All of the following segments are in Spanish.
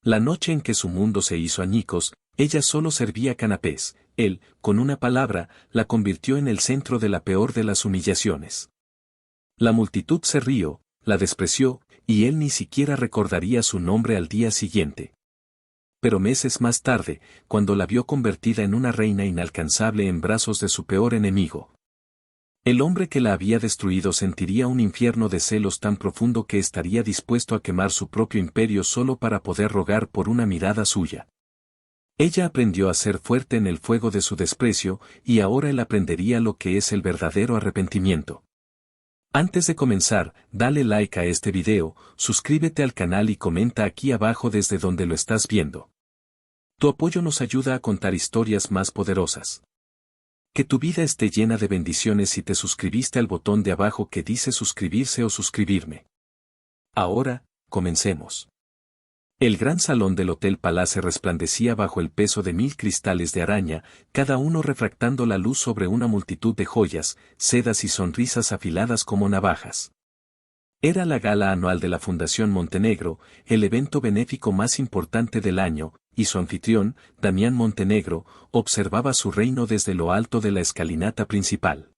La noche en que su mundo se hizo añicos, ella solo servía canapés. Él, con una palabra, la convirtió en el centro de la peor de las humillaciones. La multitud se rió, la despreció, y él ni siquiera recordaría su nombre al día siguiente. Pero meses más tarde, cuando la vio convertida en una reina inalcanzable en brazos de su peor enemigo, el hombre que la había destruido sentiría un infierno de celos tan profundo que estaría dispuesto a quemar su propio imperio solo para poder rogar por una mirada suya. Ella aprendió a ser fuerte en el fuego de su desprecio, y ahora él aprendería lo que es el verdadero arrepentimiento. Antes de comenzar, dale like a este video, suscríbete al canal y comenta aquí abajo desde donde lo estás viendo. Tu apoyo nos ayuda a contar historias más poderosas. Que tu vida esté llena de bendiciones si te suscribiste al botón de abajo que dice suscribirse o suscribirme. Ahora, comencemos. El gran salón del Hotel Palace resplandecía bajo el peso de 1000 cristales de araña, cada uno refractando la luz sobre una multitud de joyas, sedas y sonrisas afiladas como navajas. Era la gala anual de la Fundación Montenegro, el evento benéfico más importante del año, y su anfitrión, Damián Montenegro, observaba su reino desde lo alto de la escalinata principal.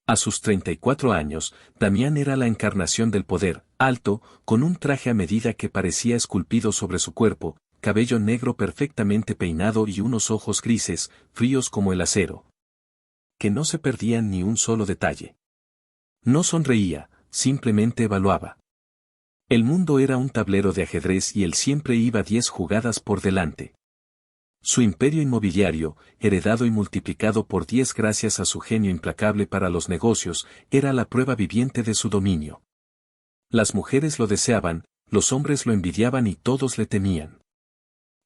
A sus 34 años, Damián era la encarnación del poder, alto, con un traje a medida que parecía esculpido sobre su cuerpo, cabello negro perfectamente peinado y unos ojos grises, fríos como el acero, que no se perdían ni un solo detalle. No sonreía, simplemente evaluaba. El mundo era un tablero de ajedrez y él siempre iba 10 jugadas por delante. Su imperio inmobiliario, heredado y multiplicado por 10 gracias a su genio implacable para los negocios, era la prueba viviente de su dominio. Las mujeres lo deseaban, los hombres lo envidiaban y todos le temían.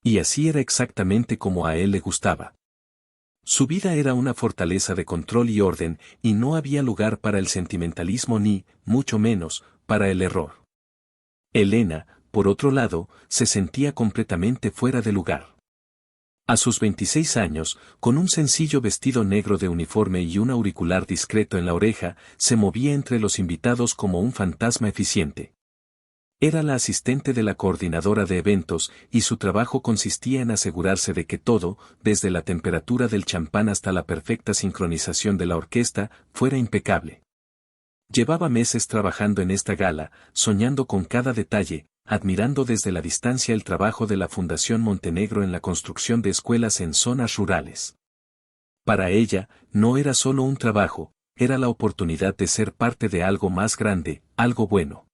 Y así era exactamente como a él le gustaba. Su vida era una fortaleza de control y orden, y no había lugar para el sentimentalismo ni, mucho menos, para el error. Elena, por otro lado, se sentía completamente fuera de lugar. A sus 26 años, con un sencillo vestido negro de uniforme y un auricular discreto en la oreja, se movía entre los invitados como un fantasma eficiente. Era la asistente de la coordinadora de eventos, y su trabajo consistía en asegurarse de que todo, desde la temperatura del champán hasta la perfecta sincronización de la orquesta, fuera impecable. Llevaba meses trabajando en esta gala, soñando con cada detalle, admirando desde la distancia el trabajo de la Fundación Montenegro en la construcción de escuelas en zonas rurales. Para ella, no era solo un trabajo, era la oportunidad de ser parte de algo más grande, algo bueno.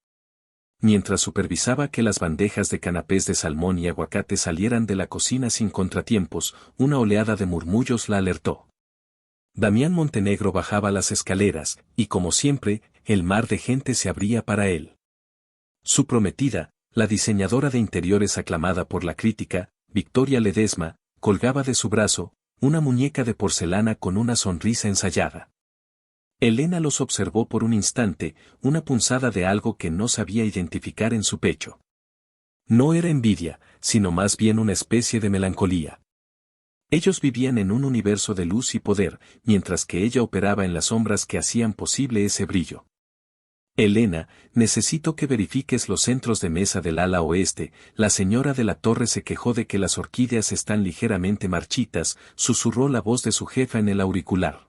Mientras supervisaba que las bandejas de canapés de salmón y aguacate salieran de la cocina sin contratiempos, una oleada de murmullos la alertó. Damián Montenegro bajaba las escaleras, y como siempre, el mar de gente se abría para él. Su prometida, la diseñadora de interiores aclamada por la crítica, Victoria Ledesma, colgaba de su brazo, una muñeca de porcelana con una sonrisa ensayada. Elena los observó por un instante, una punzada de algo que no sabía identificar en su pecho. No era envidia, sino más bien una especie de melancolía. Ellos vivían en un universo de luz y poder, mientras que ella operaba en las sombras que hacían posible ese brillo. Elena, necesito que verifiques los centros de mesa del ala oeste. La señora de la torre se quejó de que las orquídeas están ligeramente marchitas, susurró la voz de su jefa en el auricular.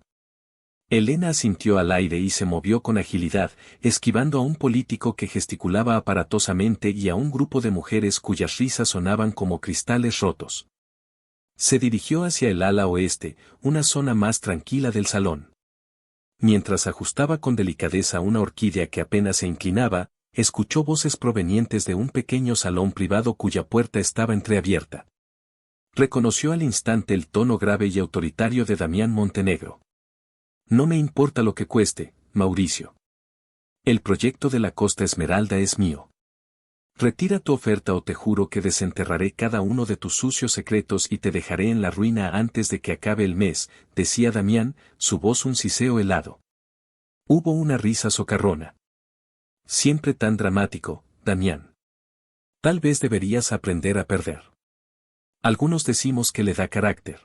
Elena asintió al aire y se movió con agilidad, esquivando a un político que gesticulaba aparatosamente y a un grupo de mujeres cuyas risas sonaban como cristales rotos. Se dirigió hacia el ala oeste, una zona más tranquila del salón. Mientras ajustaba con delicadeza una orquídea que apenas se inclinaba, escuchó voces provenientes de un pequeño salón privado cuya puerta estaba entreabierta. Reconoció al instante el tono grave y autoritario de Damián Montenegro. No me importa lo que cueste, Mauricio. El proyecto de la Costa Esmeralda es mío. Retira tu oferta o te juro que desenterraré cada uno de tus sucios secretos y te dejaré en la ruina antes de que acabe el mes, decía Damián, su voz un siseo helado. Hubo una risa socarrona. Siempre tan dramático, Damián. Tal vez deberías aprender a perder. Algunos decimos que le da carácter.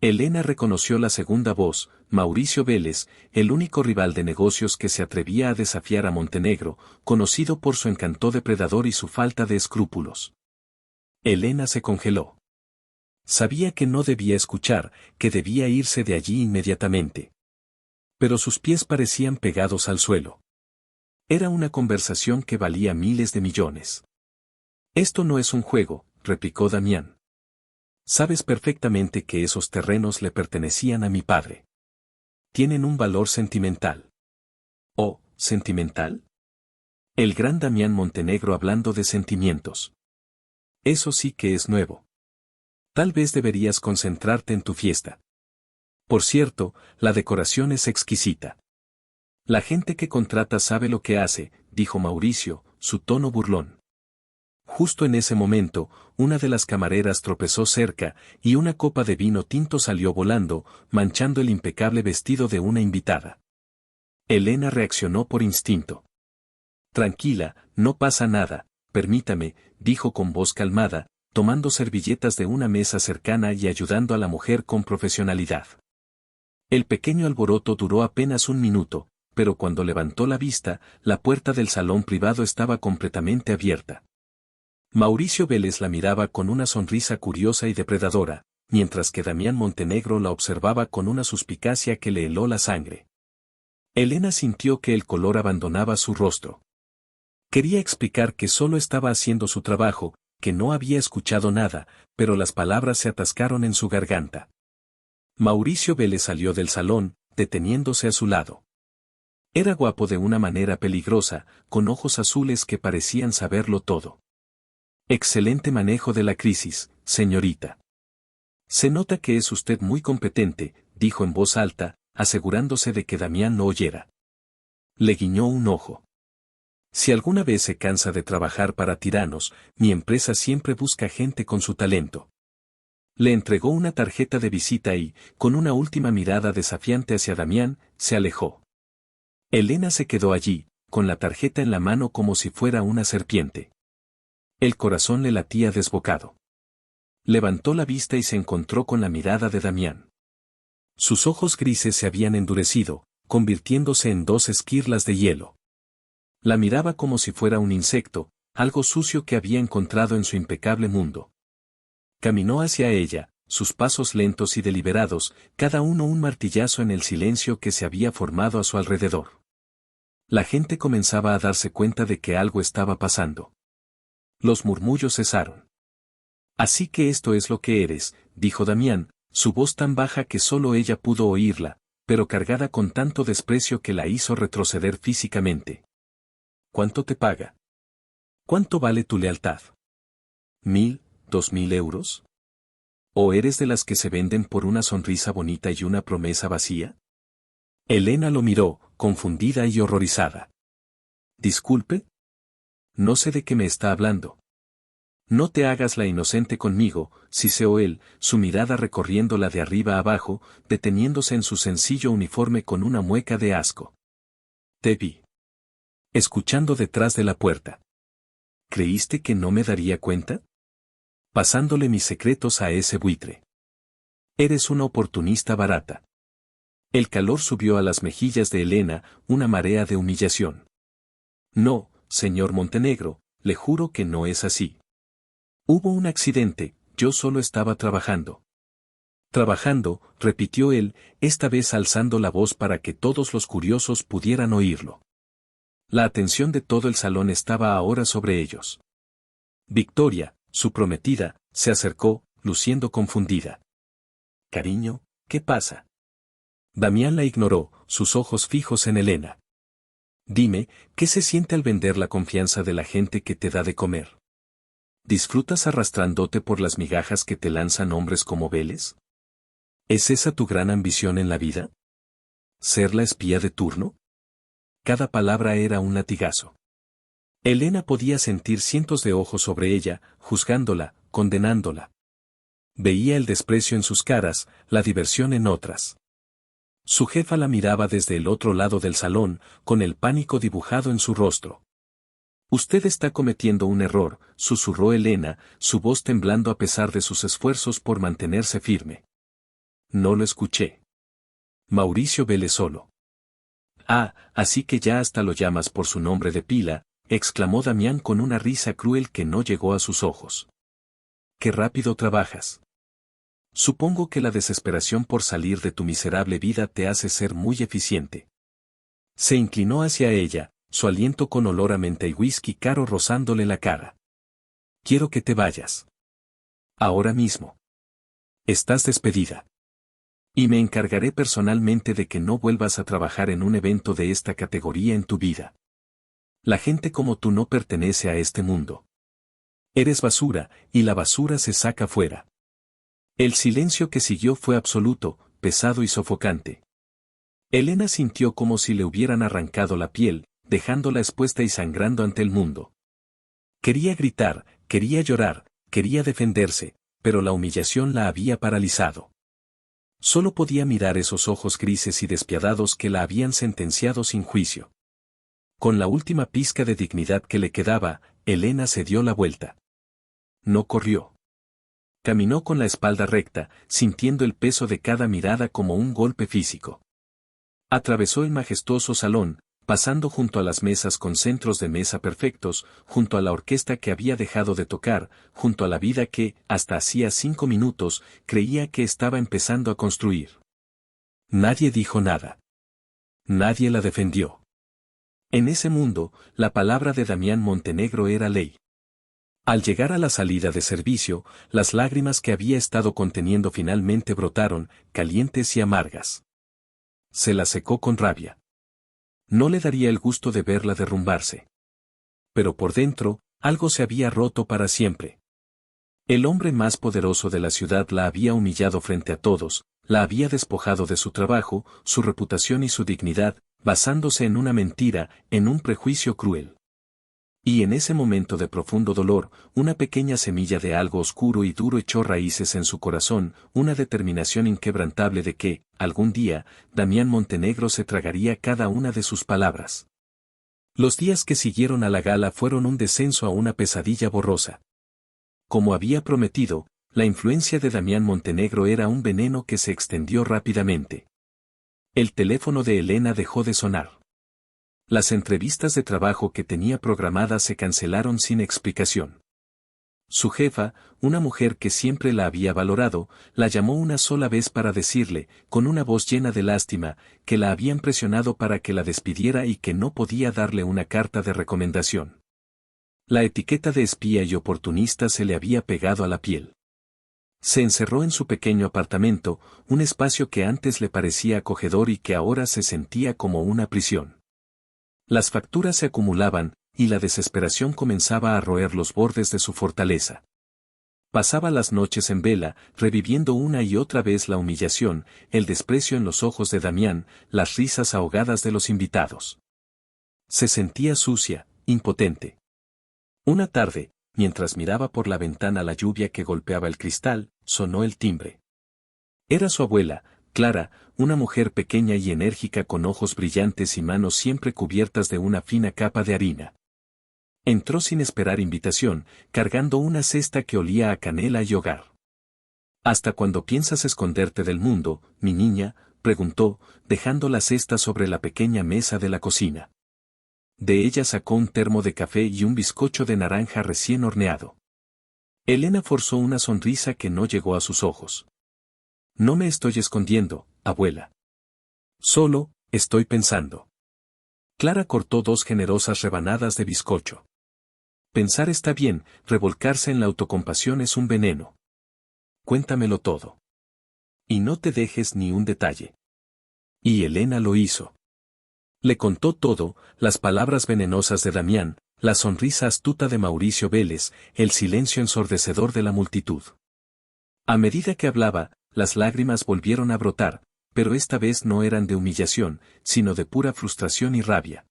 Elena reconoció la segunda voz, Mauricio Vélez, el único rival de negocios que se atrevía a desafiar a Montenegro, conocido por su encanto depredador y su falta de escrúpulos. Elena se congeló. Sabía que no debía escuchar, que debía irse de allí inmediatamente. Pero sus pies parecían pegados al suelo. Era una conversación que valía miles de millones. Esto no es un juego, replicó Damián. Sabes perfectamente que esos terrenos le pertenecían a mi padre. Tienen un valor sentimental. ¿Oh, sentimental? El gran Damián Montenegro hablando de sentimientos. Eso sí que es nuevo. Tal vez deberías concentrarte en tu fiesta. Por cierto, la decoración es exquisita. La gente que contrata sabe lo que hace, dijo Mauricio, su tono burlón. Justo en ese momento, una de las camareras tropezó cerca, y una copa de vino tinto salió volando, manchando el impecable vestido de una invitada. Elena reaccionó por instinto. Tranquila, no pasa nada, permítame, dijo con voz calmada, tomando servilletas de una mesa cercana y ayudando a la mujer con profesionalidad. El pequeño alboroto duró apenas un minuto, pero cuando levantó la vista, la puerta del salón privado estaba completamente abierta. Mauricio Vélez la miraba con una sonrisa curiosa y depredadora, mientras que Damián Montenegro la observaba con una suspicacia que le heló la sangre. Elena sintió que el color abandonaba su rostro. Quería explicar que solo estaba haciendo su trabajo, que no había escuchado nada, pero las palabras se atascaron en su garganta. Mauricio Vélez salió del salón, deteniéndose a su lado. Era guapo de una manera peligrosa, con ojos azules que parecían saberlo todo. Excelente manejo de la crisis, señorita. Se nota que es usted muy competente, dijo en voz alta, asegurándose de que Damián no oyera. Le guiñó un ojo. Si alguna vez se cansa de trabajar para tiranos, mi empresa siempre busca gente con su talento. Le entregó una tarjeta de visita y, con una última mirada desafiante hacia Damián, se alejó. Elena se quedó allí, con la tarjeta en la mano como si fuera una serpiente. El corazón le latía desbocado. Levantó la vista y se encontró con la mirada de Damián. Sus ojos grises se habían endurecido, convirtiéndose en dos esquirlas de hielo. La miraba como si fuera un insecto, algo sucio que había encontrado en su impecable mundo. Caminó hacia ella, sus pasos lentos y deliberados, cada uno un martillazo en el silencio que se había formado a su alrededor. La gente comenzaba a darse cuenta de que algo estaba pasando. Los murmullos cesaron. Así que esto es lo que eres, dijo Damián, su voz tan baja que solo ella pudo oírla, pero cargada con tanto desprecio que la hizo retroceder físicamente. ¿Cuánto te paga? ¿Cuánto vale tu lealtad? ¿1.000, 2.000 euros? ¿O eres de las que se venden por una sonrisa bonita y una promesa vacía? Elena lo miró, confundida y horrorizada. Disculpe. No sé de qué me está hablando. No te hagas la inocente conmigo, siseó él, su mirada recorriéndola de arriba a abajo, deteniéndose en su sencillo uniforme con una mueca de asco. Te vi. Escuchando detrás de la puerta. ¿Creíste que no me daría cuenta? Pasándole mis secretos a ese buitre. Eres una oportunista barata. El calor subió a las mejillas de Elena, una marea de humillación. No, señor Montenegro, le juro que no es así. Hubo un accidente, yo solo estaba trabajando. Trabajando, repitió él, esta vez alzando la voz para que todos los curiosos pudieran oírlo. La atención de todo el salón estaba ahora sobre ellos. Victoria, su prometida, se acercó, luciendo confundida. Cariño, ¿qué pasa? Damián la ignoró, sus ojos fijos en Elena. Dime, ¿qué se siente al vender la confianza de la gente que te da de comer? ¿Disfrutas arrastrándote por las migajas que te lanzan hombres como Vélez? ¿Es esa tu gran ambición en la vida? ¿Ser la espía de turno? Cada palabra era un latigazo. Elena podía sentir cientos de ojos sobre ella, juzgándola, condenándola. Veía el desprecio en sus caras, la diversión en otras. Su jefa la miraba desde el otro lado del salón, con el pánico dibujado en su rostro. Usted está cometiendo un error, susurró Elena, su voz temblando a pesar de sus esfuerzos por mantenerse firme. No lo escuché. Mauricio Vélez solo. Ah, así que ya hasta lo llamas por su nombre de pila, exclamó Damián con una risa cruel que no llegó a sus ojos. qué rápido trabajas. Supongo que la desesperación por salir de tu miserable vida te hace ser muy eficiente. Se inclinó hacia ella, su aliento con olor a menta y whisky caro rozándole la cara. Quiero que te vayas. Ahora mismo. Estás despedida. Y me encargaré personalmente de que no vuelvas a trabajar en un evento de esta categoría en tu vida. La gente como tú no pertenece a este mundo. Eres basura, y la basura se saca fuera. El silencio que siguió fue absoluto, pesado y sofocante. Elena sintió como si le hubieran arrancado la piel, dejándola expuesta y sangrando ante el mundo. Quería gritar, quería llorar, quería defenderse, pero la humillación la había paralizado. Solo podía mirar esos ojos grises y despiadados que la habían sentenciado sin juicio. Con la última pizca de dignidad que le quedaba, Elena se dio la vuelta. No corrió. Caminó con la espalda recta, sintiendo el peso de cada mirada como un golpe físico. Atravesó el majestuoso salón, pasando junto a las mesas con centros de mesa perfectos, junto a la orquesta que había dejado de tocar, junto a la vida que, hasta hacía 5 minutos, creía que estaba empezando a construir. Nadie dijo nada. Nadie la defendió. En ese mundo, la palabra de Damián Montenegro era ley. Al llegar a la salida de servicio, las lágrimas que había estado conteniendo finalmente brotaron, calientes y amargas. Se las secó con rabia. No le daría el gusto de verla derrumbarse. Pero por dentro, algo se había roto para siempre. El hombre más poderoso de la ciudad la había humillado frente a todos, la había despojado de su trabajo, su reputación y su dignidad, basándose en una mentira, en un prejuicio cruel. Y en ese momento de profundo dolor, una pequeña semilla de algo oscuro y duro echó raíces en su corazón, una determinación inquebrantable de que, algún día, Damián Montenegro se tragaría cada una de sus palabras. Los días que siguieron a la gala fueron un descenso a una pesadilla borrosa. Como había prometido, la influencia de Damián Montenegro era un veneno que se extendió rápidamente. El teléfono de Elena dejó de sonar. Las entrevistas de trabajo que tenía programadas se cancelaron sin explicación. Su jefa, una mujer que siempre la había valorado, la llamó una sola vez para decirle, con una voz llena de lástima, que la habían presionado para que la despidiera y que no podía darle una carta de recomendación. La etiqueta de espía y oportunista se le había pegado a la piel. Se encerró en su pequeño apartamento, un espacio que antes le parecía acogedor y que ahora se sentía como una prisión. Las facturas se acumulaban, y la desesperación comenzaba a roer los bordes de su fortaleza. Pasaba las noches en vela, reviviendo una y otra vez la humillación, el desprecio en los ojos de Damián, las risas ahogadas de los invitados. Se sentía sucia, impotente. Una tarde, mientras miraba por la ventana la lluvia que golpeaba el cristal, sonó el timbre. Era su abuela, Clara, una mujer pequeña y enérgica con ojos brillantes y manos siempre cubiertas de una fina capa de harina. Entró sin esperar invitación, cargando una cesta que olía a canela y hogar. ¿Hasta cuándo piensas esconderte del mundo, mi niña?, preguntó, dejando la cesta sobre la pequeña mesa de la cocina. De ella sacó un termo de café y un bizcocho de naranja recién horneado. Elena forzó una sonrisa que no llegó a sus ojos. No me estoy escondiendo, abuela. Solo, estoy pensando. Clara cortó 2 generosas rebanadas de bizcocho. Pensar está bien, revolcarse en la autocompasión es un veneno. Cuéntamelo todo. Y no te dejes ni un detalle. Y Elena lo hizo. Le contó todo, las palabras venenosas de Damián, la sonrisa astuta de Mauricio Vélez, el silencio ensordecedor de la multitud. A medida que hablaba, las lágrimas volvieron a brotar, pero esta vez no eran de humillación, sino de pura frustración y rabia.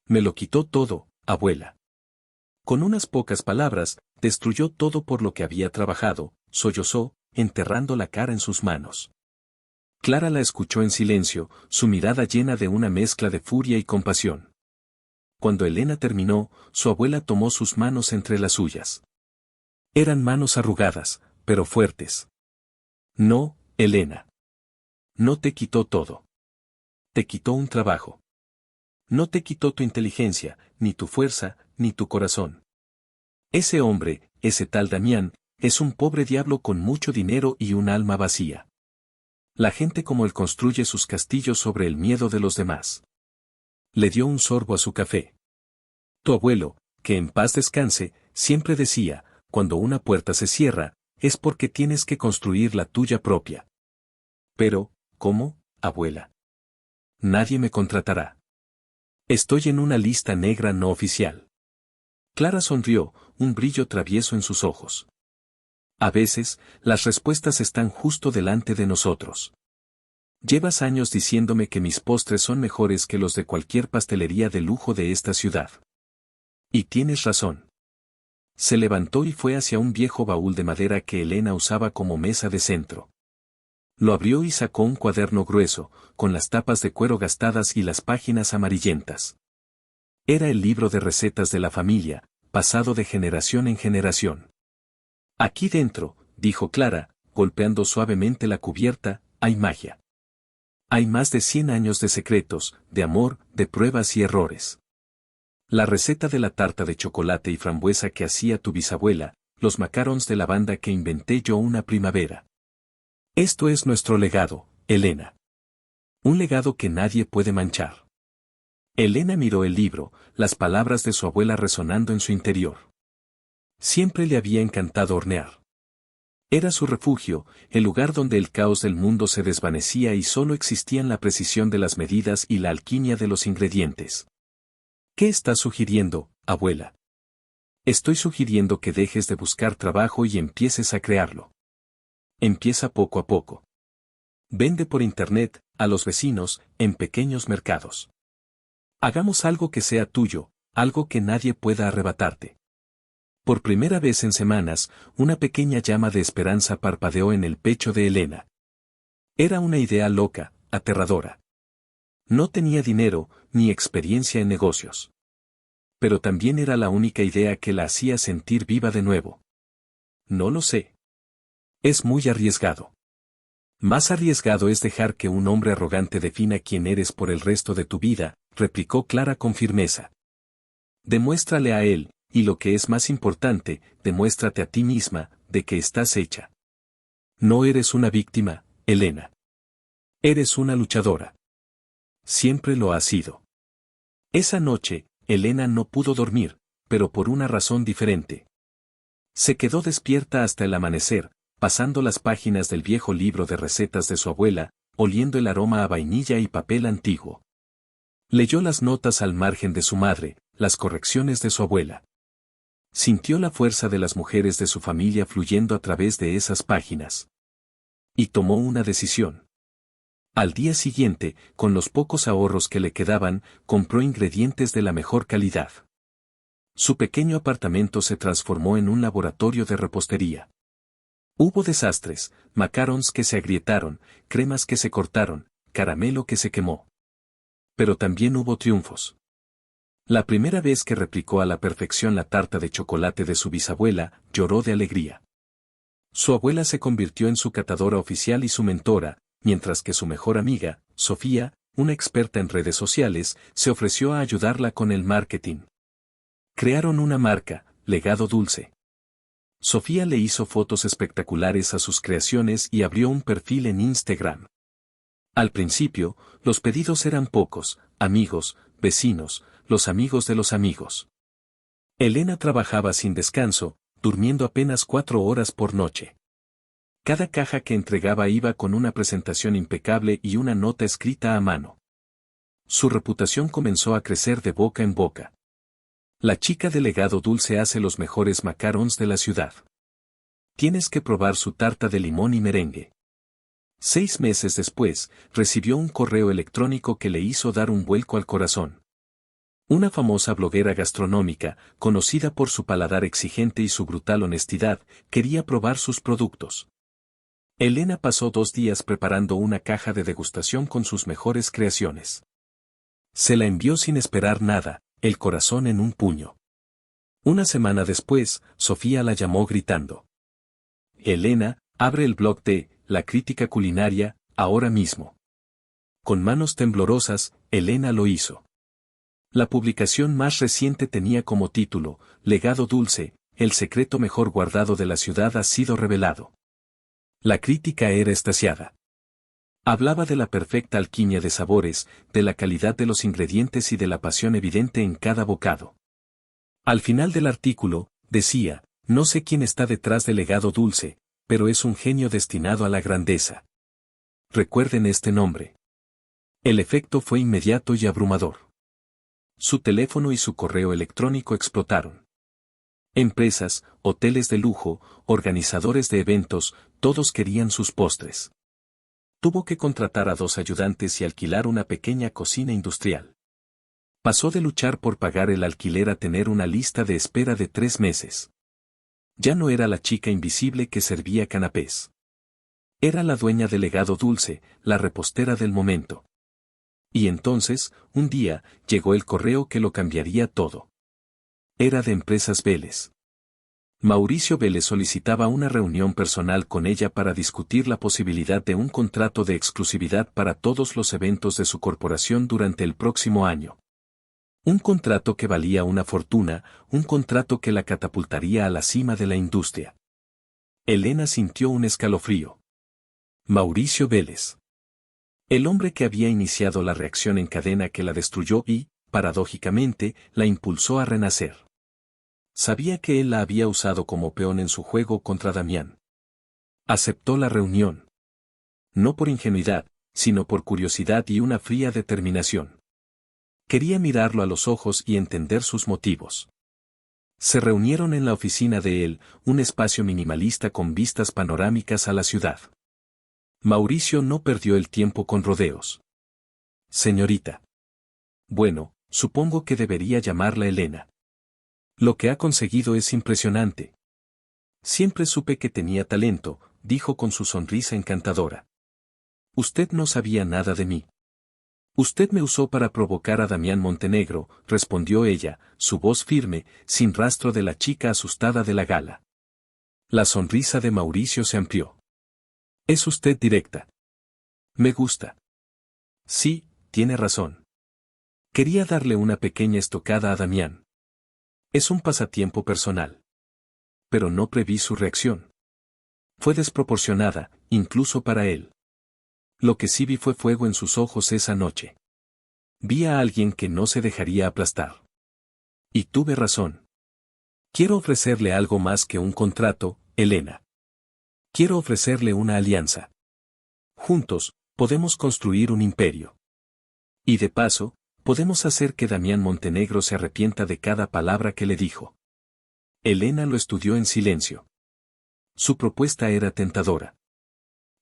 Me lo quitó todo, abuela. Con unas pocas palabras, destruyó todo por lo que había trabajado, sollozó, enterrando la cara en sus manos. Clara la escuchó en silencio, su mirada llena de una mezcla de furia y compasión. Cuando Elena terminó, su abuela tomó sus manos entre las suyas. Eran manos arrugadas, pero fuertes. No, Elena. No te quitó todo. Te quitó un trabajo. No te quitó tu inteligencia, ni tu fuerza, ni tu corazón. Ese hombre, ese tal Damián, es un pobre diablo con mucho dinero y un alma vacía. La gente como él construye sus castillos sobre el miedo de los demás. Le dio un sorbo a su café. Tu abuelo, que en paz descanse, siempre decía, cuando una puerta se cierra, es porque tienes que construir la tuya propia. Pero, ¿cómo, abuela? Nadie me contratará. Estoy en una lista negra no oficial. Clara sonrió, un brillo travieso en sus ojos. A veces, las respuestas están justo delante de nosotros. Llevas años diciéndome que mis postres son mejores que los de cualquier pastelería de lujo de esta ciudad. Y tienes razón. Se levantó y fue hacia un viejo baúl de madera que Elena usaba como mesa de centro. Lo abrió y sacó un cuaderno grueso, con las tapas de cuero gastadas y las páginas amarillentas. Era el libro de recetas de la familia, pasado de generación en generación. Aquí dentro, dijo Clara, golpeando suavemente la cubierta, hay magia. Hay más de 100 años de secretos, de amor, de pruebas y errores. La receta de la tarta de chocolate y frambuesa que hacía tu bisabuela, los macarons de lavanda que inventé yo una primavera. Esto es nuestro legado, Elena. Un legado que nadie puede manchar. Elena miró el libro, las palabras de su abuela resonando en su interior. Siempre le había encantado hornear. Era su refugio, el lugar donde el caos del mundo se desvanecía y solo existían la precisión de las medidas y la alquimia de los ingredientes. ¿Qué estás sugiriendo, abuela? Estoy sugiriendo que dejes de buscar trabajo y empieces a crearlo. Empieza poco a poco. Vende por internet, a los vecinos, en pequeños mercados. Hagamos algo que sea tuyo, algo que nadie pueda arrebatarte. Por primera vez en semanas, una pequeña llama de esperanza parpadeó en el pecho de Elena. Era una idea loca, aterradora. No tenía dinero, ni experiencia en negocios. Pero también era la única idea que la hacía sentir viva de nuevo. No lo sé. Es muy arriesgado. Más arriesgado es dejar que un hombre arrogante defina quién eres por el resto de tu vida, replicó Clara con firmeza. Demuéstrale a él, y lo que es más importante, demuéstrate a ti misma, de que estás hecha. No eres una víctima, Elena. Eres una luchadora. Siempre lo has sido. Esa noche, Elena no pudo dormir, pero por una razón diferente. Se quedó despierta hasta el amanecer, pasando las páginas del viejo libro de recetas de su abuela, oliendo el aroma a vainilla y papel antiguo. Leyó las notas al margen de su madre, las correcciones de su abuela. Sintió la fuerza de las mujeres de su familia fluyendo a través de esas páginas. Y tomó una decisión. Al día siguiente, con los pocos ahorros que le quedaban, compró ingredientes de la mejor calidad. Su pequeño apartamento se transformó en un laboratorio de repostería. Hubo desastres, macarons que se agrietaron, cremas que se cortaron, caramelo que se quemó. Pero también hubo triunfos. La primera vez que replicó a la perfección la tarta de chocolate de su bisabuela, lloró de alegría. Su abuela se convirtió en su catadora oficial y su mentora, mientras que su mejor amiga, Sofía, una experta en redes sociales, se ofreció a ayudarla con el marketing. Crearon una marca, Legado Dulce. Sofía le hizo fotos espectaculares a sus creaciones y abrió un perfil en Instagram. Al principio, los pedidos eran pocos, amigos, vecinos, los amigos de los amigos. Elena trabajaba sin descanso, durmiendo apenas 4 horas por noche. Cada caja que entregaba iba con una presentación impecable y una nota escrita a mano. Su reputación comenzó a crecer de boca en boca. La chica de Legado Dulce hace los mejores macarons de la ciudad. Tienes que probar su tarta de limón y merengue. 6 meses después, recibió un correo electrónico que le hizo dar un vuelco al corazón. Una famosa bloguera gastronómica, conocida por su paladar exigente y su brutal honestidad, quería probar sus productos. Elena pasó 2 días preparando una caja de degustación con sus mejores creaciones. Se la envió sin esperar nada, el corazón en un puño. Una semana después, Sofía la llamó gritando. Elena, abre el blog de La Crítica Culinaria, ahora mismo. Con manos temblorosas, Elena lo hizo. La publicación más reciente tenía como título, Legado Dulce, el secreto mejor guardado de la ciudad ha sido revelado. La crítica era extasiada. Hablaba de la perfecta alquimia de sabores, de la calidad de los ingredientes y de la pasión evidente en cada bocado. Al final del artículo, decía, no sé quién está detrás del legado dulce, pero es un genio destinado a la grandeza. Recuerden este nombre. El efecto fue inmediato y abrumador. Su teléfono y su correo electrónico explotaron. Empresas, hoteles de lujo, organizadores de eventos, todos querían sus postres. Tuvo que contratar a 2 ayudantes y alquilar una pequeña cocina industrial. Pasó de luchar por pagar el alquiler a tener una lista de espera de 3 meses. Ya no era la chica invisible que servía canapés. Era la dueña del legado dulce, la repostera del momento. Y entonces, un día, llegó el correo que lo cambiaría todo. Era de Empresas Vélez. Mauricio Vélez solicitaba una reunión personal con ella para discutir la posibilidad de un contrato de exclusividad para todos los eventos de su corporación durante el próximo año. Un contrato que valía una fortuna, un contrato que la catapultaría a la cima de la industria. Elena sintió un escalofrío. Mauricio Vélez. El hombre que había iniciado la reacción en cadena que la destruyó y, paradójicamente, la impulsó a renacer. Sabía que él la había usado como peón en su juego contra Damián. Aceptó la reunión. No por ingenuidad, sino por curiosidad y una fría determinación. Quería mirarlo a los ojos y entender sus motivos. Se reunieron en la oficina de él, un espacio minimalista con vistas panorámicas a la ciudad. Mauricio no perdió el tiempo con rodeos. Señorita. Bueno, supongo que debería llamarla Elena. Lo que ha conseguido es impresionante. Siempre supe que tenía talento, dijo con su sonrisa encantadora. Usted no sabía nada de mí. Usted me usó para provocar a Damián Montenegro, respondió ella, su voz firme, sin rastro de la chica asustada de la gala. La sonrisa de Mauricio se amplió. Es usted directa. Me gusta. Sí, tiene razón. Quería darle una pequeña estocada a Damián. Es un pasatiempo personal. Pero no preví su reacción. Fue desproporcionada, incluso para él. Lo que sí vi fue fuego en sus ojos esa noche. Vi a alguien que no se dejaría aplastar. Y tuve razón. Quiero ofrecerle algo más que un contrato, Elena. Quiero ofrecerle una alianza. Juntos, podemos construir un imperio. Y de paso, podemos hacer que Damián Montenegro se arrepienta de cada palabra que le dijo. Elena lo estudió en silencio. Su propuesta era tentadora.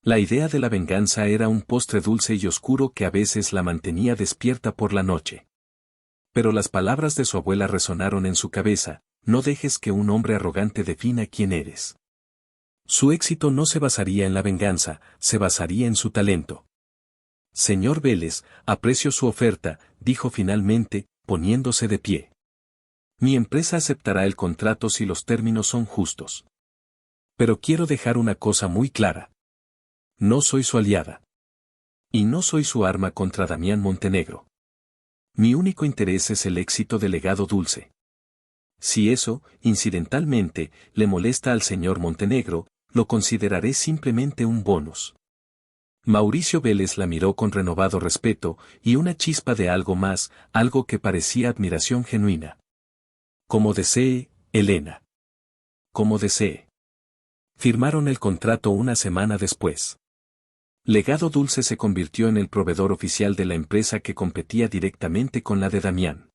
La idea de la venganza era un postre dulce y oscuro que a veces la mantenía despierta por la noche. Pero las palabras de su abuela resonaron en su cabeza, no dejes que un hombre arrogante defina quién eres. Su éxito no se basaría en la venganza, se basaría en su talento. Señor Vélez, aprecio su oferta, dijo finalmente, poniéndose de pie. Mi empresa aceptará el contrato si los términos son justos. Pero quiero dejar una cosa muy clara. No soy su aliada. Y no soy su arma contra Damián Montenegro. Mi único interés es el éxito del legado dulce. Si eso, incidentalmente, le molesta al señor Montenegro, lo consideraré simplemente un bonus. Mauricio Vélez la miró con renovado respeto y una chispa de algo más, algo que parecía admiración genuina. Como desee, Elena. Como desee. Firmaron el contrato una semana después. Legado Dulce se convirtió en el proveedor oficial de la empresa que competía directamente con la de Damián.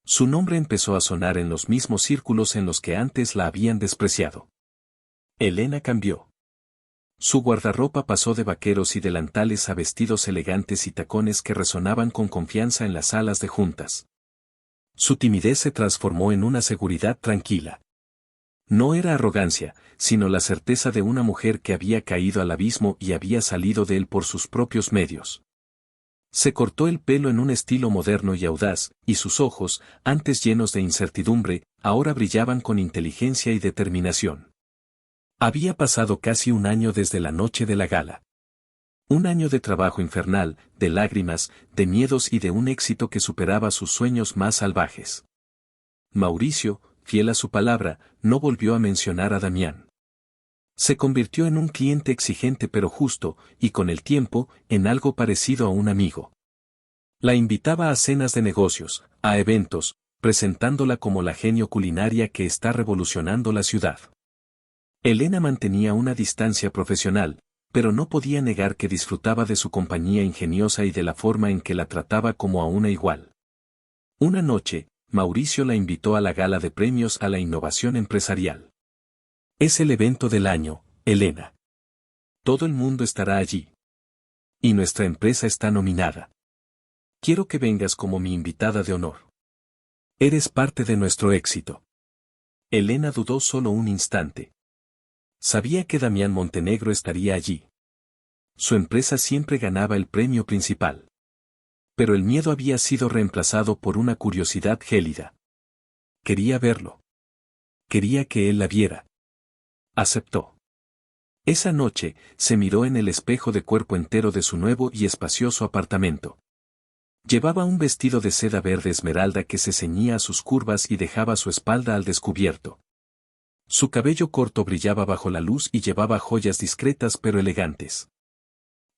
Su nombre empezó a sonar en los mismos círculos en los que antes la habían despreciado. Elena cambió. Su guardarropa pasó de vaqueros y delantales a vestidos elegantes y tacones que resonaban con confianza en las salas de juntas. Su timidez se transformó en una seguridad tranquila. No era arrogancia, sino la certeza de una mujer que había caído al abismo y había salido de él por sus propios medios. Se cortó el pelo en un estilo moderno y audaz, y sus ojos, antes llenos de incertidumbre, ahora brillaban con inteligencia y determinación. Había pasado casi un año desde la noche de la gala. Un año de trabajo infernal, de lágrimas, de miedos y de un éxito que superaba sus sueños más salvajes. Mauricio, fiel a su palabra, no volvió a mencionar a Damián. Se convirtió en un cliente exigente pero justo, y con el tiempo, en algo parecido a un amigo. La invitaba a cenas de negocios, a eventos, presentándola como la genio culinaria que está revolucionando la ciudad. Elena mantenía una distancia profesional, pero no podía negar que disfrutaba de su compañía ingeniosa y de la forma en que la trataba como a una igual. Una noche, Mauricio la invitó a la gala de premios a la innovación empresarial. Es el evento del año, Elena. Todo el mundo estará allí. Y nuestra empresa está nominada. Quiero que vengas como mi invitada de honor. Eres parte de nuestro éxito. Elena dudó solo un instante. Sabía que Damián Montenegro estaría allí. Su empresa siempre ganaba el premio principal. Pero el miedo había sido reemplazado por una curiosidad gélida. Quería verlo. Quería que él la viera. Aceptó. Esa noche, se miró en el espejo de cuerpo entero de su nuevo y espacioso apartamento. Llevaba un vestido de seda verde esmeralda que se ceñía a sus curvas y dejaba su espalda al descubierto. Su cabello corto brillaba bajo la luz y llevaba joyas discretas pero elegantes.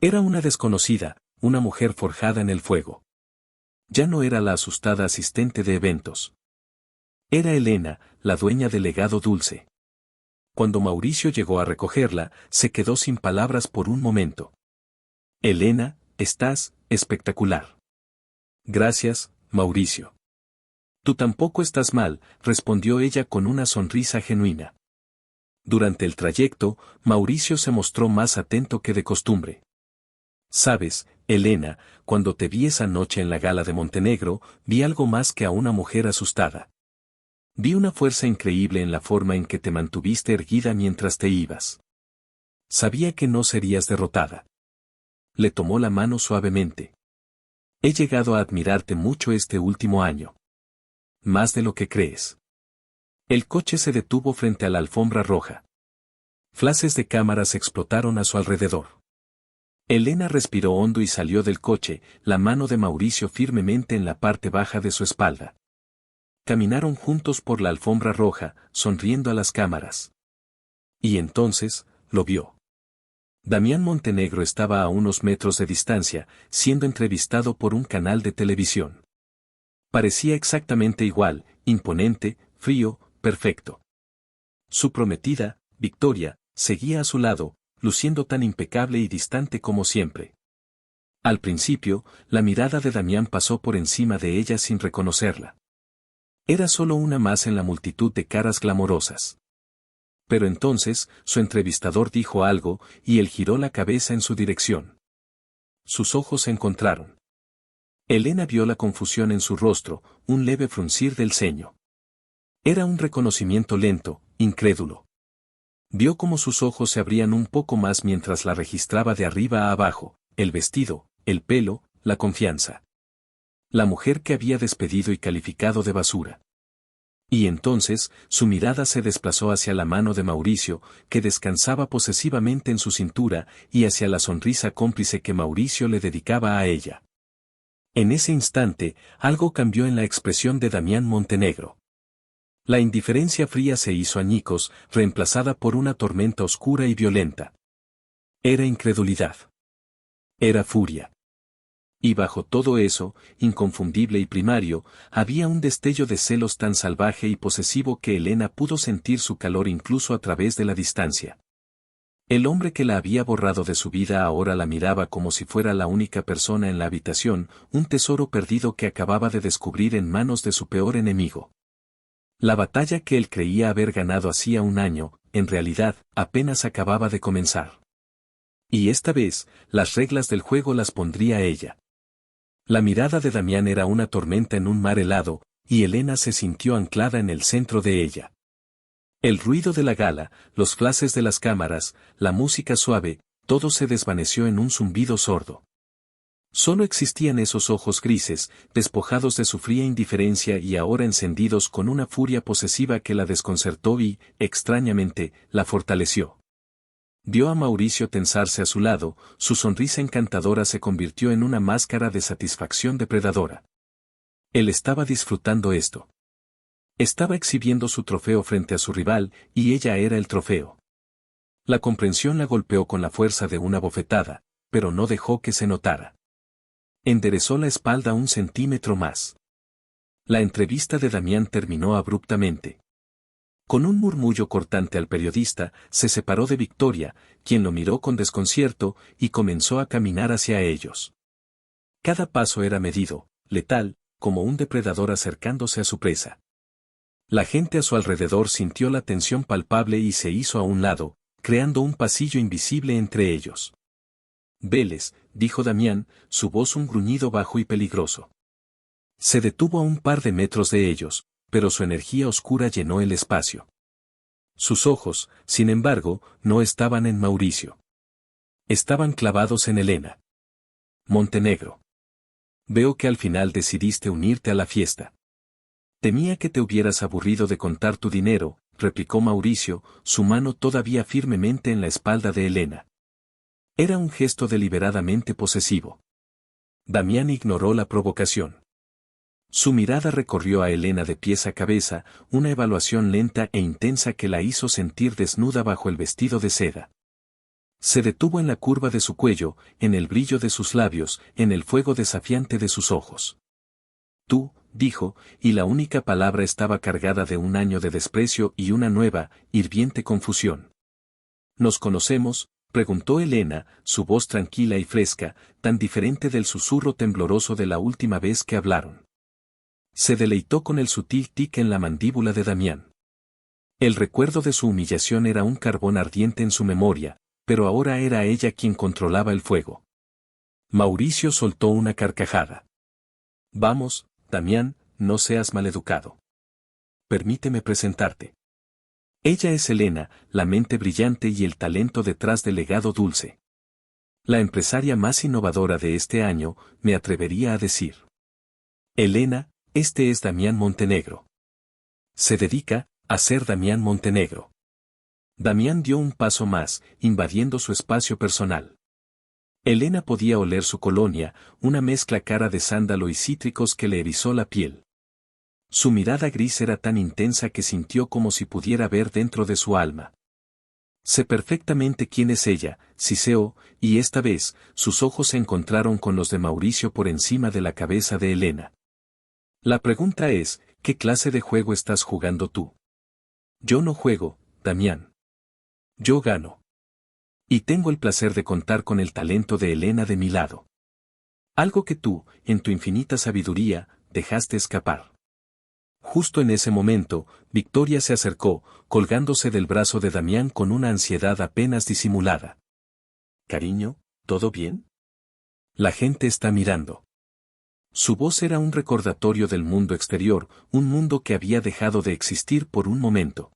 Era una desconocida, una mujer forjada en el fuego. Ya no era la asustada asistente de eventos. Era Elena, la dueña del legado dulce. Cuando Mauricio llegó a recogerla, se quedó sin palabras por un momento. Elena, estás espectacular. Gracias, Mauricio. Tú tampoco estás mal, respondió ella con una sonrisa genuina. Durante el trayecto, Mauricio se mostró más atento que de costumbre. Sabes, Elena, cuando te vi esa noche en la gala de Montenegro, vi algo más que a una mujer asustada. Vi una fuerza increíble en la forma en que te mantuviste erguida mientras te ibas. Sabía que no serías derrotada. Le tomó la mano suavemente. He llegado a admirarte mucho este último año. Más de lo que crees. El coche se detuvo frente a la alfombra roja. Flashes de cámaras explotaron a su alrededor. Elena respiró hondo y salió del coche, la mano de Mauricio firmemente en la parte baja de su espalda. Caminaron juntos por la alfombra roja, sonriendo a las cámaras. Y entonces, lo vio. Damián Montenegro estaba a unos metros de distancia, siendo entrevistado por un canal de televisión. Parecía exactamente igual, imponente, frío, perfecto. Su prometida, Victoria, seguía a su lado, luciendo tan impecable y distante como siempre. Al principio, la mirada de Damián pasó por encima de ella sin reconocerla. Era solo una más en la multitud de caras glamorosas. Pero entonces, su entrevistador dijo algo, y él giró la cabeza en su dirección. Sus ojos se encontraron. Elena vio la confusión en su rostro, un leve fruncir del ceño. Era un reconocimiento lento, incrédulo. Vio cómo sus ojos se abrían un poco más mientras la registraba de arriba a abajo, el vestido, el pelo, la confianza. La mujer que había despedido y calificado de basura. Y entonces, su mirada se desplazó hacia la mano de Mauricio, que descansaba posesivamente en su cintura, y hacia la sonrisa cómplice que Mauricio le dedicaba a ella. En ese instante, algo cambió en la expresión de Damián Montenegro. La indiferencia fría se hizo añicos, reemplazada por una tormenta oscura y violenta. Era incredulidad. Era furia. Y bajo todo eso, inconfundible y primario, había un destello de celos tan salvaje y posesivo que Elena pudo sentir su calor incluso a través de la distancia. El hombre que la había borrado de su vida ahora la miraba como si fuera la única persona en la habitación, un tesoro perdido que acababa de descubrir en manos de su peor enemigo. La batalla que él creía haber ganado hacía un año, en realidad, apenas acababa de comenzar. Y esta vez, las reglas del juego las pondría ella. La mirada de Damián era una tormenta en un mar helado, y Elena se sintió anclada en el centro de ella. El ruido de la gala, los flashes de las cámaras, la música suave, todo se desvaneció en un zumbido sordo. Solo existían esos ojos grises, despojados de su fría indiferencia y ahora encendidos con una furia posesiva que la desconcertó y, extrañamente, la fortaleció. Vio a Mauricio tensarse a su lado, su sonrisa encantadora se convirtió en una máscara de satisfacción depredadora. Él estaba disfrutando esto. Estaba exhibiendo su trofeo frente a su rival, y ella era el trofeo. La comprensión la golpeó con la fuerza de una bofetada, pero no dejó que se notara. Enderezó la espalda un centímetro más. La entrevista de Damián terminó abruptamente. Con un murmullo cortante al periodista, se separó de Victoria, quien lo miró con desconcierto, y comenzó a caminar hacia ellos. Cada paso era medido, letal, como un depredador acercándose a su presa. La gente a su alrededor sintió la tensión palpable y se hizo a un lado, creando un pasillo invisible entre ellos. «Vélez», dijo Damián, su voz un gruñido bajo y peligroso. Se detuvo a un par de metros de ellos, pero su energía oscura llenó el espacio. Sus ojos, sin embargo, no estaban en Mauricio. Estaban clavados en Elena. «Montenegro. Veo que al final decidiste unirte a la fiesta». «Temía que te hubieras aburrido de contar tu dinero», replicó Mauricio, su mano todavía firmemente en la espalda de Elena. Era un gesto deliberadamente posesivo. Damián ignoró la provocación. Su mirada recorrió a Elena de pies a cabeza, una evaluación lenta e intensa que la hizo sentir desnuda bajo el vestido de seda. Se detuvo en la curva de su cuello, en el brillo de sus labios, en el fuego desafiante de sus ojos. «Tú», dijo, y la única palabra estaba cargada de un año de desprecio y una nueva, hirviente confusión. «¿Nos conocemos?», preguntó Elena, su voz tranquila y fresca, tan diferente del susurro tembloroso de la última vez que hablaron. Se deleitó con el sutil tic en la mandíbula de Damián. El recuerdo de su humillación era un carbón ardiente en su memoria, pero ahora era ella quien controlaba el fuego. Mauricio soltó una carcajada. «Vamos, Damián, no seas maleducado. Permíteme presentarte. Ella es Elena, la mente brillante y el talento detrás del legado dulce. La empresaria más innovadora de este año, me atrevería a decir. Elena, este es Damián Montenegro. Se dedica a ser Damián Montenegro». Damián dio un paso más, invadiendo su espacio personal. Elena podía oler su colonia, una mezcla cara de sándalo y cítricos que le erizó la piel. Su mirada gris era tan intensa que sintió como si pudiera ver dentro de su alma. Sé perfectamente quién es ella, Ciceo, y esta vez, sus ojos se encontraron con los de Mauricio por encima de la cabeza de Elena. La pregunta es, ¿qué clase de juego estás jugando tú? Yo no juego, Damián. Yo gano. Y tengo el placer de contar con el talento de Elena de mi lado. Algo que tú, en tu infinita sabiduría, dejaste escapar. Justo en ese momento, Victoria se acercó, colgándose del brazo de Damián con una ansiedad apenas disimulada. «Cariño, ¿todo bien? La gente está mirando». Su voz era un recordatorio del mundo exterior, un mundo que había dejado de existir por un momento.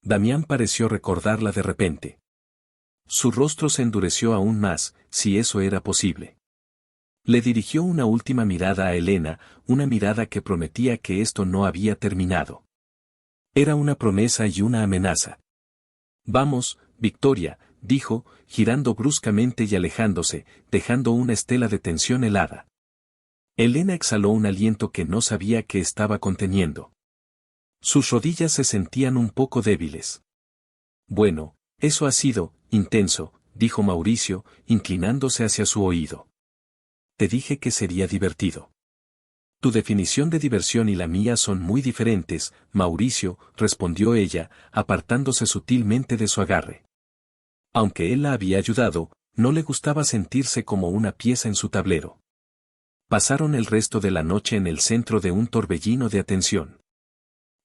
Damián pareció recordarla de repente. Su rostro se endureció aún más, si eso era posible. Le dirigió una última mirada a Elena, una mirada que prometía que esto no había terminado. Era una promesa y una amenaza. «Vamos, Victoria», dijo, girando bruscamente y alejándose, dejando una estela de tensión helada. Elena exhaló un aliento que no sabía que estaba conteniendo. Sus rodillas se sentían un poco débiles. «Bueno, eso ha sido intenso», dijo Mauricio, inclinándose hacia su oído. «Te dije que sería divertido». «Tu definición de diversión y la mía son muy diferentes, Mauricio», respondió ella, apartándose sutilmente de su agarre. Aunque él la había ayudado, no le gustaba sentirse como una pieza en su tablero. Pasaron el resto de la noche en el centro de un torbellino de atención.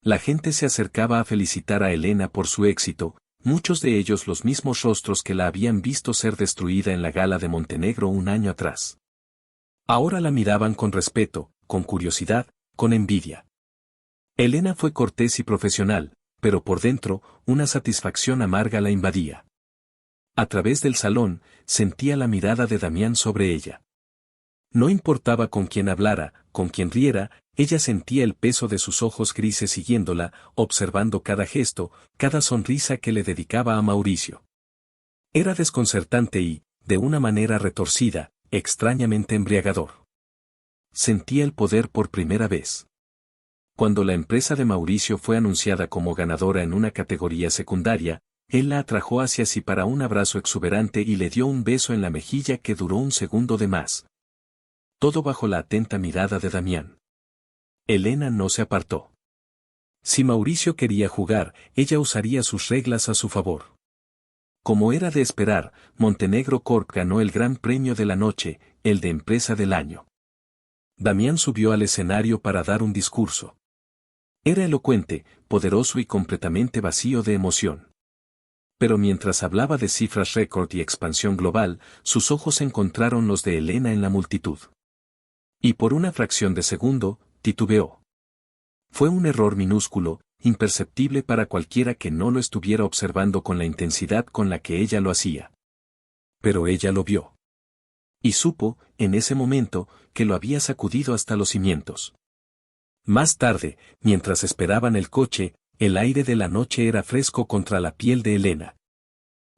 La gente se acercaba a felicitar a Elena por su éxito, muchos de ellos los mismos rostros que la habían visto ser destruida en la gala de Montenegro un año atrás. Ahora la miraban con respeto, con curiosidad, con envidia. Elena fue cortés y profesional, pero por dentro, una satisfacción amarga la invadía. A través del salón, sentía la mirada de Damián sobre ella. No importaba con quién hablara, con quién riera, ella sentía el peso de sus ojos grises siguiéndola, observando cada gesto, cada sonrisa que le dedicaba a Mauricio. Era desconcertante y, de una manera retorcida, extrañamente embriagador. Sentía el poder por primera vez. Cuando la empresa de Mauricio fue anunciada como ganadora en una categoría secundaria, él la atrajo hacia sí para un abrazo exuberante y le dio un beso en la mejilla que duró un segundo de más. Todo bajo la atenta mirada de Damián. Elena no se apartó. Si Mauricio quería jugar, ella usaría sus reglas a su favor. Como era de esperar, Montenegro Corp ganó el gran premio de la noche, el de empresa del año. Damián subió al escenario para dar un discurso. Era elocuente, poderoso y completamente vacío de emoción. Pero mientras hablaba de cifras récord y expansión global, sus ojos encontraron los de Elena en la multitud. Y por una fracción de segundo, titubeó. Fue un error minúsculo, imperceptible para cualquiera que no lo estuviera observando con la intensidad con la que ella lo hacía. Pero ella lo vio. Y supo, en ese momento, que lo había sacudido hasta los cimientos. Más tarde, mientras esperaban el coche, el aire de la noche era fresco contra la piel de Elena.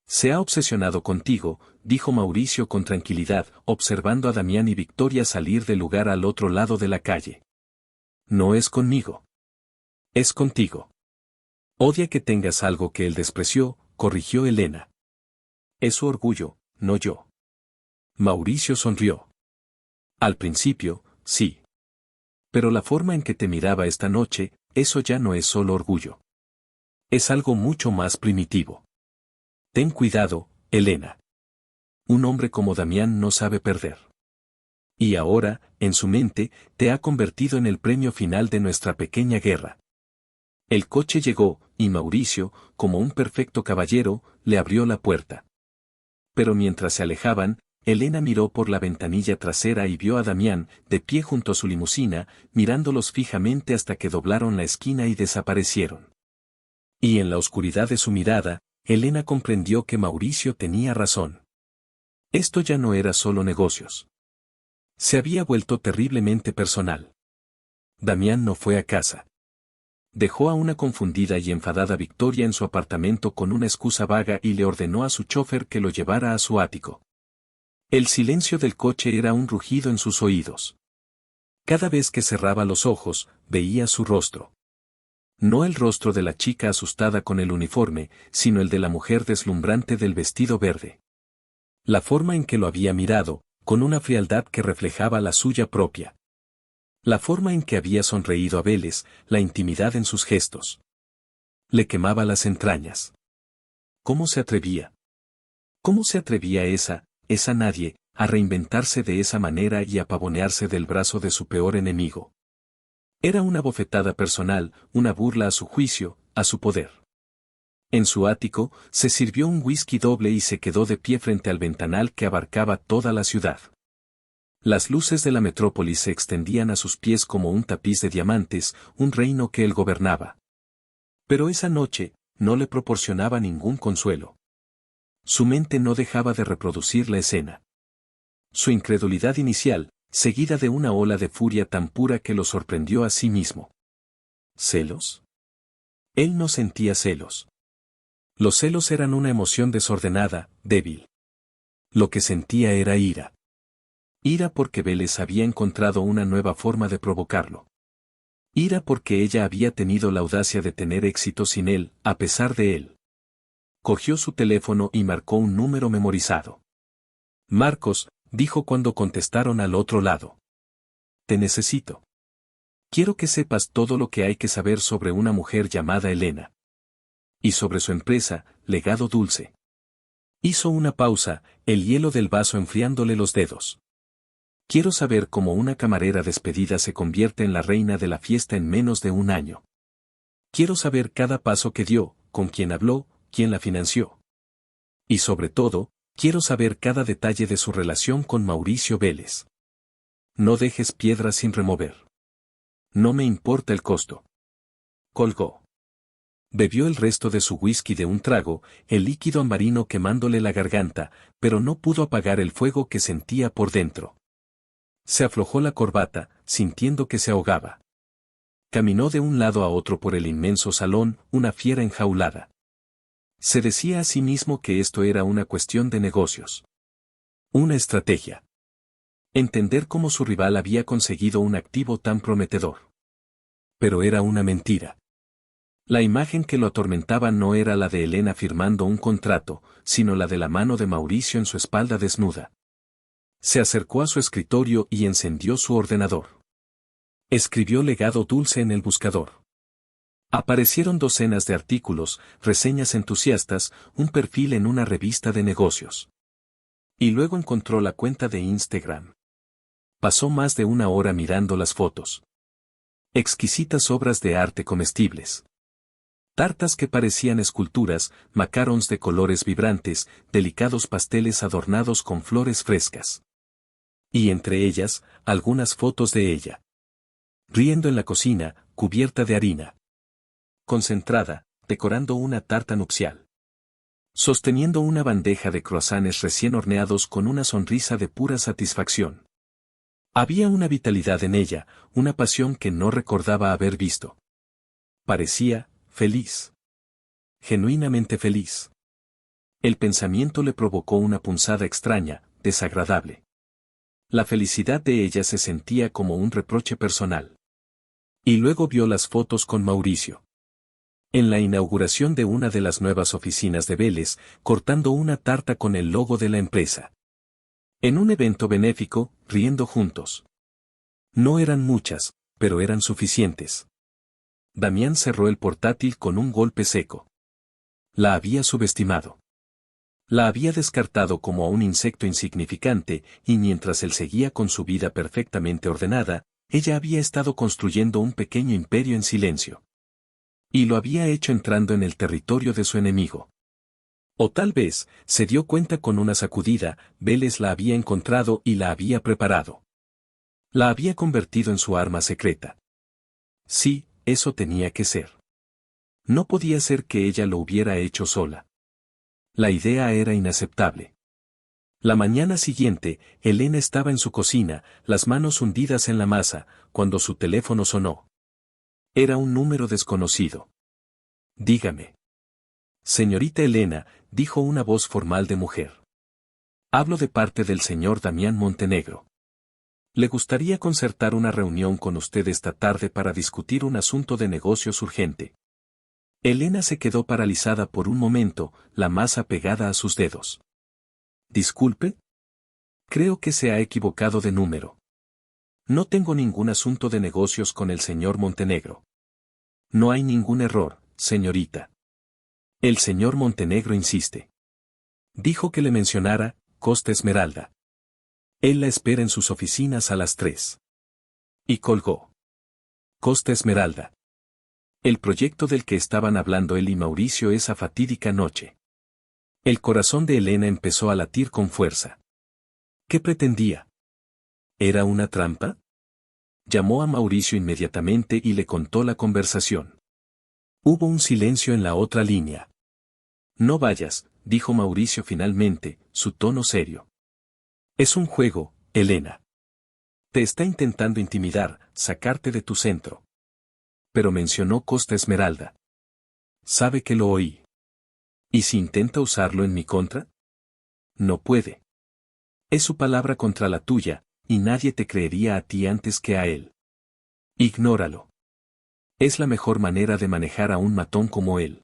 Se ha obsesionado contigo, dijo Mauricio con tranquilidad, observando a Damián y Victoria salir del lugar al otro lado de la calle. No es conmigo. Es contigo. Odia que tengas algo que él despreció, corrigió Elena. Es su orgullo, no yo. Mauricio sonrió. Al principio, sí. Pero la forma en que te miraba esta noche, eso ya no es solo orgullo. Es algo mucho más primitivo. Ten cuidado, Elena. Un hombre como Damián no sabe perder. Y ahora, en su mente, te ha convertido en el premio final de nuestra pequeña guerra. El coche llegó, y Mauricio, como un perfecto caballero, le abrió la puerta. Pero mientras se alejaban, Elena miró por la ventanilla trasera y vio a Damián, de pie junto a su limusina, mirándolos fijamente hasta que doblaron la esquina y desaparecieron. Y en la oscuridad de su mirada, Elena comprendió que Mauricio tenía razón. Esto ya no era solo negocios. Se había vuelto terriblemente personal. Damián no fue a casa. Dejó a una confundida y enfadada Victoria en su apartamento con una excusa vaga y le ordenó a su chofer que lo llevara a su ático. El silencio del coche era un rugido en sus oídos. Cada vez que cerraba los ojos, veía su rostro. No el rostro de la chica asustada con el uniforme, sino el de la mujer deslumbrante del vestido verde. La forma en que lo había mirado, con una frialdad que reflejaba la suya propia. La forma en que había sonreído a Vélez, la intimidad en sus gestos. Le quemaba las entrañas. ¿Cómo se atrevía? ¿Cómo se atrevía esa nadie, a reinventarse de esa manera y a pavonearse del brazo de su peor enemigo? Era una bofetada personal, una burla a su juicio, a su poder. En su ático, se sirvió un whisky doble y se quedó de pie frente al ventanal que abarcaba toda la ciudad. Las luces de la metrópolis se extendían a sus pies como un tapiz de diamantes, un reino que él gobernaba. Pero esa noche, no le proporcionaba ningún consuelo. Su mente no dejaba de reproducir la escena. Su incredulidad inicial, seguida de una ola de furia tan pura que lo sorprendió a sí mismo. ¿Celos? Él no sentía celos. Los celos eran una emoción desordenada, débil. Lo que sentía era ira. Ira porque Vélez había encontrado una nueva forma de provocarlo. Ira porque ella había tenido la audacia de tener éxito sin él, a pesar de él. Cogió su teléfono y marcó un número memorizado. Marcos, dijo cuando contestaron al otro lado. Te necesito. Quiero que sepas todo lo que hay que saber sobre una mujer llamada Elena. Y sobre su empresa, Legado Dulce. Hizo una pausa, el hielo del vaso enfriándole los dedos. Quiero saber cómo una camarera despedida se convierte en la reina de la fiesta en menos de un año. Quiero saber cada paso que dio, con quién habló, quién la financió. Y sobre todo, quiero saber cada detalle de su relación con Mauricio Vélez. No dejes piedras sin remover. No me importa el costo. Colgó. Bebió el resto de su whisky de un trago, el líquido ambarino quemándole la garganta, pero no pudo apagar el fuego que sentía por dentro. Se aflojó la corbata, sintiendo que se ahogaba. Caminó de un lado a otro por el inmenso salón, una fiera enjaulada. Se decía a sí mismo que esto era una cuestión de negocios. Una estrategia. Entender cómo su rival había conseguido un activo tan prometedor. Pero era una mentira. La imagen que lo atormentaba no era la de Elena firmando un contrato, sino la de la mano de Mauricio en su espalda desnuda. Se acercó a su escritorio y encendió su ordenador. Escribió Legado Dulce en el buscador. Aparecieron docenas de artículos, reseñas entusiastas, un perfil en una revista de negocios. Y luego encontró la cuenta de Instagram. Pasó más de una hora mirando las fotos. Exquisitas obras de arte comestibles. Tartas que parecían esculturas, macarons de colores vibrantes, delicados pasteles adornados con flores frescas. Y entre ellas, algunas fotos de ella. Riendo en la cocina, cubierta de harina. Concentrada, decorando una tarta nupcial. Sosteniendo una bandeja de croissants recién horneados con una sonrisa de pura satisfacción. Había una vitalidad en ella, una pasión que no recordaba haber visto. Parecía feliz. Genuinamente feliz. El pensamiento le provocó una punzada extraña, desagradable. La felicidad de ella se sentía como un reproche personal. Y luego vio las fotos con Mauricio. En la inauguración de una de las nuevas oficinas de Vélez, cortando una tarta con el logo de la empresa. En un evento benéfico, riendo juntos. No eran muchas, pero eran suficientes. Damián cerró el portátil con un golpe seco. La había subestimado. La había descartado como a un insecto insignificante, y mientras él seguía con su vida perfectamente ordenada, ella había estado construyendo un pequeño imperio en silencio. Y lo había hecho entrando en el territorio de su enemigo. O tal vez, se dio cuenta con una sacudida, Vélez la había encontrado y la había preparado. La había convertido en su arma secreta. Sí, eso tenía que ser. No podía ser que ella lo hubiera hecho sola. La idea era inaceptable. La mañana siguiente, Elena estaba en su cocina, las manos hundidas en la masa, cuando su teléfono sonó. Era un número desconocido. Dígame. Señorita Elena, dijo una voz formal de mujer. Hablo de parte del señor Damián Montenegro. Le gustaría concertar una reunión con usted esta tarde para discutir un asunto de negocios urgente. Elena se quedó paralizada por un momento, la masa pegada a sus dedos. Disculpe. Creo que se ha equivocado de número. No tengo ningún asunto de negocios con el señor Montenegro. No hay ningún error, señorita. El señor Montenegro insiste. Dijo que le mencionara, Costa Esmeralda. Él la espera en sus oficinas a las 3. Y colgó. Costa Esmeralda. El proyecto del que estaban hablando él y Mauricio esa fatídica noche. El corazón de Elena empezó a latir con fuerza. ¿Qué pretendía? ¿Era una trampa? Llamó a Mauricio inmediatamente y le contó la conversación. Hubo un silencio en la otra línea. No vayas, dijo Mauricio finalmente, su tono serio. Es un juego, Elena. Te está intentando intimidar, sacarte de tu centro. Pero mencionó Costa Esmeralda. Sabe que lo oí. ¿Y si intenta usarlo en mi contra? No puede. Es su palabra contra la tuya, y nadie te creería a ti antes que a él. Ignóralo. Es la mejor manera de manejar a un matón como él.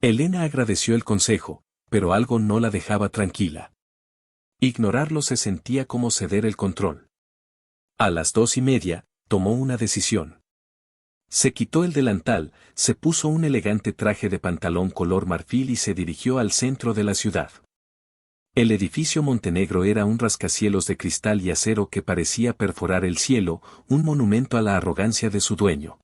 Elena agradeció el consejo, pero algo no la dejaba tranquila. Ignorarlo se sentía como ceder el control. A las 2:30, tomó una decisión. Se quitó el delantal, se puso un elegante traje de pantalón color marfil y se dirigió al centro de la ciudad. El edificio Montenegro era un rascacielos de cristal y acero que parecía perforar el cielo, un monumento a la arrogancia de su dueño.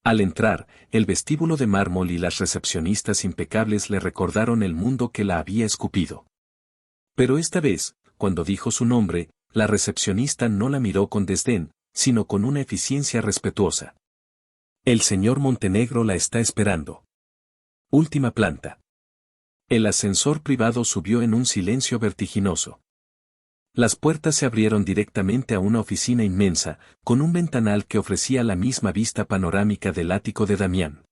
Al entrar, el vestíbulo de mármol y las recepcionistas impecables le recordaron el mundo que la había escupido. Pero esta vez, cuando dijo su nombre, la recepcionista no la miró con desdén, sino con una eficiencia respetuosa. El señor Montenegro la está esperando. Última planta. El ascensor privado subió en un silencio vertiginoso. Las puertas se abrieron directamente a una oficina inmensa, con un ventanal que ofrecía la misma vista panorámica del ático de Damián.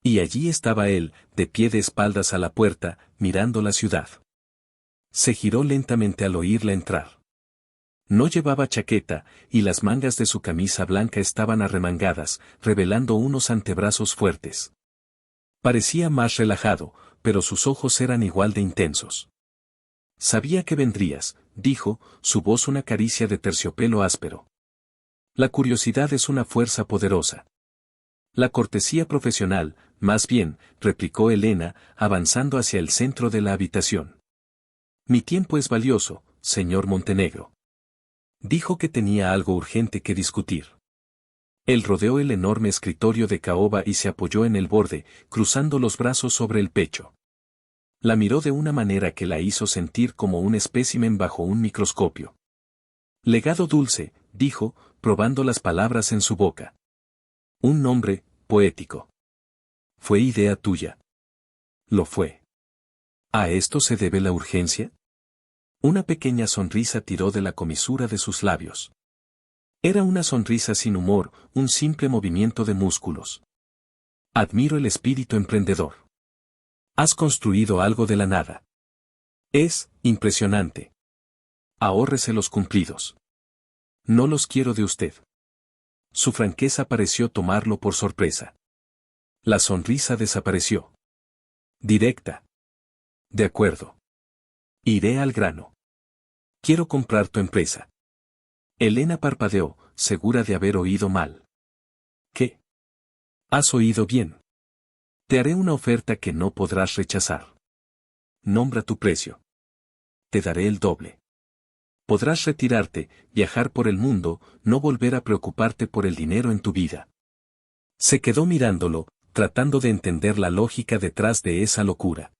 Y allí estaba él, de pie de espaldas a la puerta, mirando la ciudad. Se giró lentamente al oírla entrar. No llevaba chaqueta, y las mangas de su camisa blanca estaban arremangadas, revelando unos antebrazos fuertes. Parecía más relajado, pero sus ojos eran igual de intensos. Sabía que vendrías, dijo, su voz una caricia de terciopelo áspero. La curiosidad es una fuerza poderosa. La cortesía profesional, más bien, replicó Elena, avanzando hacia el centro de la habitación. Mi tiempo es valioso, señor Montenegro. Dijo que tenía algo urgente que discutir. Él rodeó el enorme escritorio de caoba y se apoyó en el borde, cruzando los brazos sobre el pecho. La miró de una manera que la hizo sentir como un espécimen bajo un microscopio. Legado dulce, dijo, probando las palabras en su boca. Un nombre, poético. ¿Fue idea tuya? Lo fue. ¿A esto se debe la urgencia? Una pequeña sonrisa tiró de la comisura de sus labios. Era una sonrisa sin humor, un simple movimiento de músculos. Admiro el espíritu emprendedor. Has construido algo de la nada. Es impresionante. Ahórrese los cumplidos. No los quiero de usted. Su franqueza pareció tomarlo por sorpresa. La sonrisa desapareció. Directa. De acuerdo. Iré al grano. Quiero comprar tu empresa. Elena parpadeó, segura de haber oído mal. ¿Qué? Has oído bien. Te haré una oferta que no podrás rechazar. Nombra tu precio. Te daré el doble. Podrás retirarte, viajar por el mundo, no volver a preocuparte por el dinero en tu vida. Se quedó mirándolo, tratando de entender la lógica detrás de esa locura.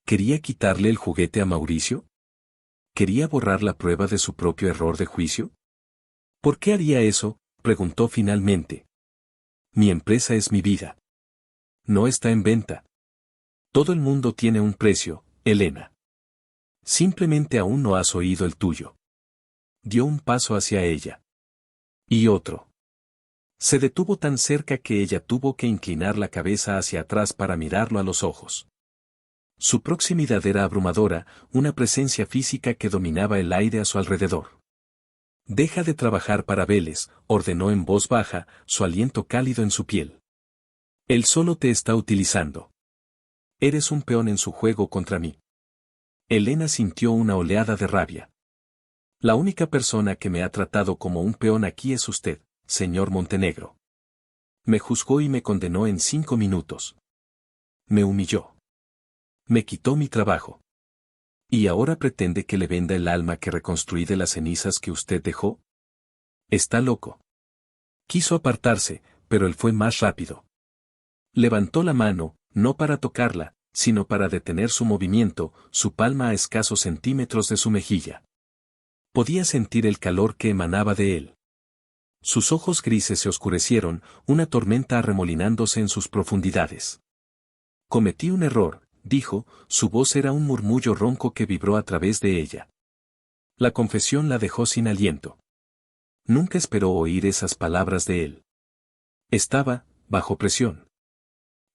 ¿Quería quitarle el juguete a Mauricio? ¿Quería borrar la prueba de su propio error de juicio? ¿Por qué haría eso?, preguntó finalmente. Mi empresa es mi vida. No está en venta. Todo el mundo tiene un precio, Elena. Simplemente aún no has oído el tuyo. Dio un paso hacia ella. Y otro. Se detuvo tan cerca que ella tuvo que inclinar la cabeza hacia atrás para mirarlo a los ojos. Su proximidad era abrumadora, una presencia física que dominaba el aire a su alrededor. Deja de trabajar para Vélez, ordenó en voz baja, su aliento cálido en su piel. Él solo te está utilizando. Eres un peón en su juego contra mí. Elena sintió una oleada de rabia. La única persona que me ha tratado como un peón aquí es usted, señor Montenegro. Me juzgó y me condenó en 5 minutos. Me humilló. Me quitó mi trabajo. ¿Y ahora pretende que le venda el alma que reconstruí de las cenizas que usted dejó? Está loco. Quiso apartarse, pero él fue más rápido. Levantó la mano, no para tocarla, sino para detener su movimiento, su palma a escasos centímetros de su mejilla. Podía sentir el calor que emanaba de él. Sus ojos grises se oscurecieron, una tormenta arremolinándose en sus profundidades. Cometí un error, dijo, su voz era un murmullo ronco que vibró a través de ella. La confesión la dejó sin aliento. Nunca esperó oír esas palabras de él. Estaba, bajo presión.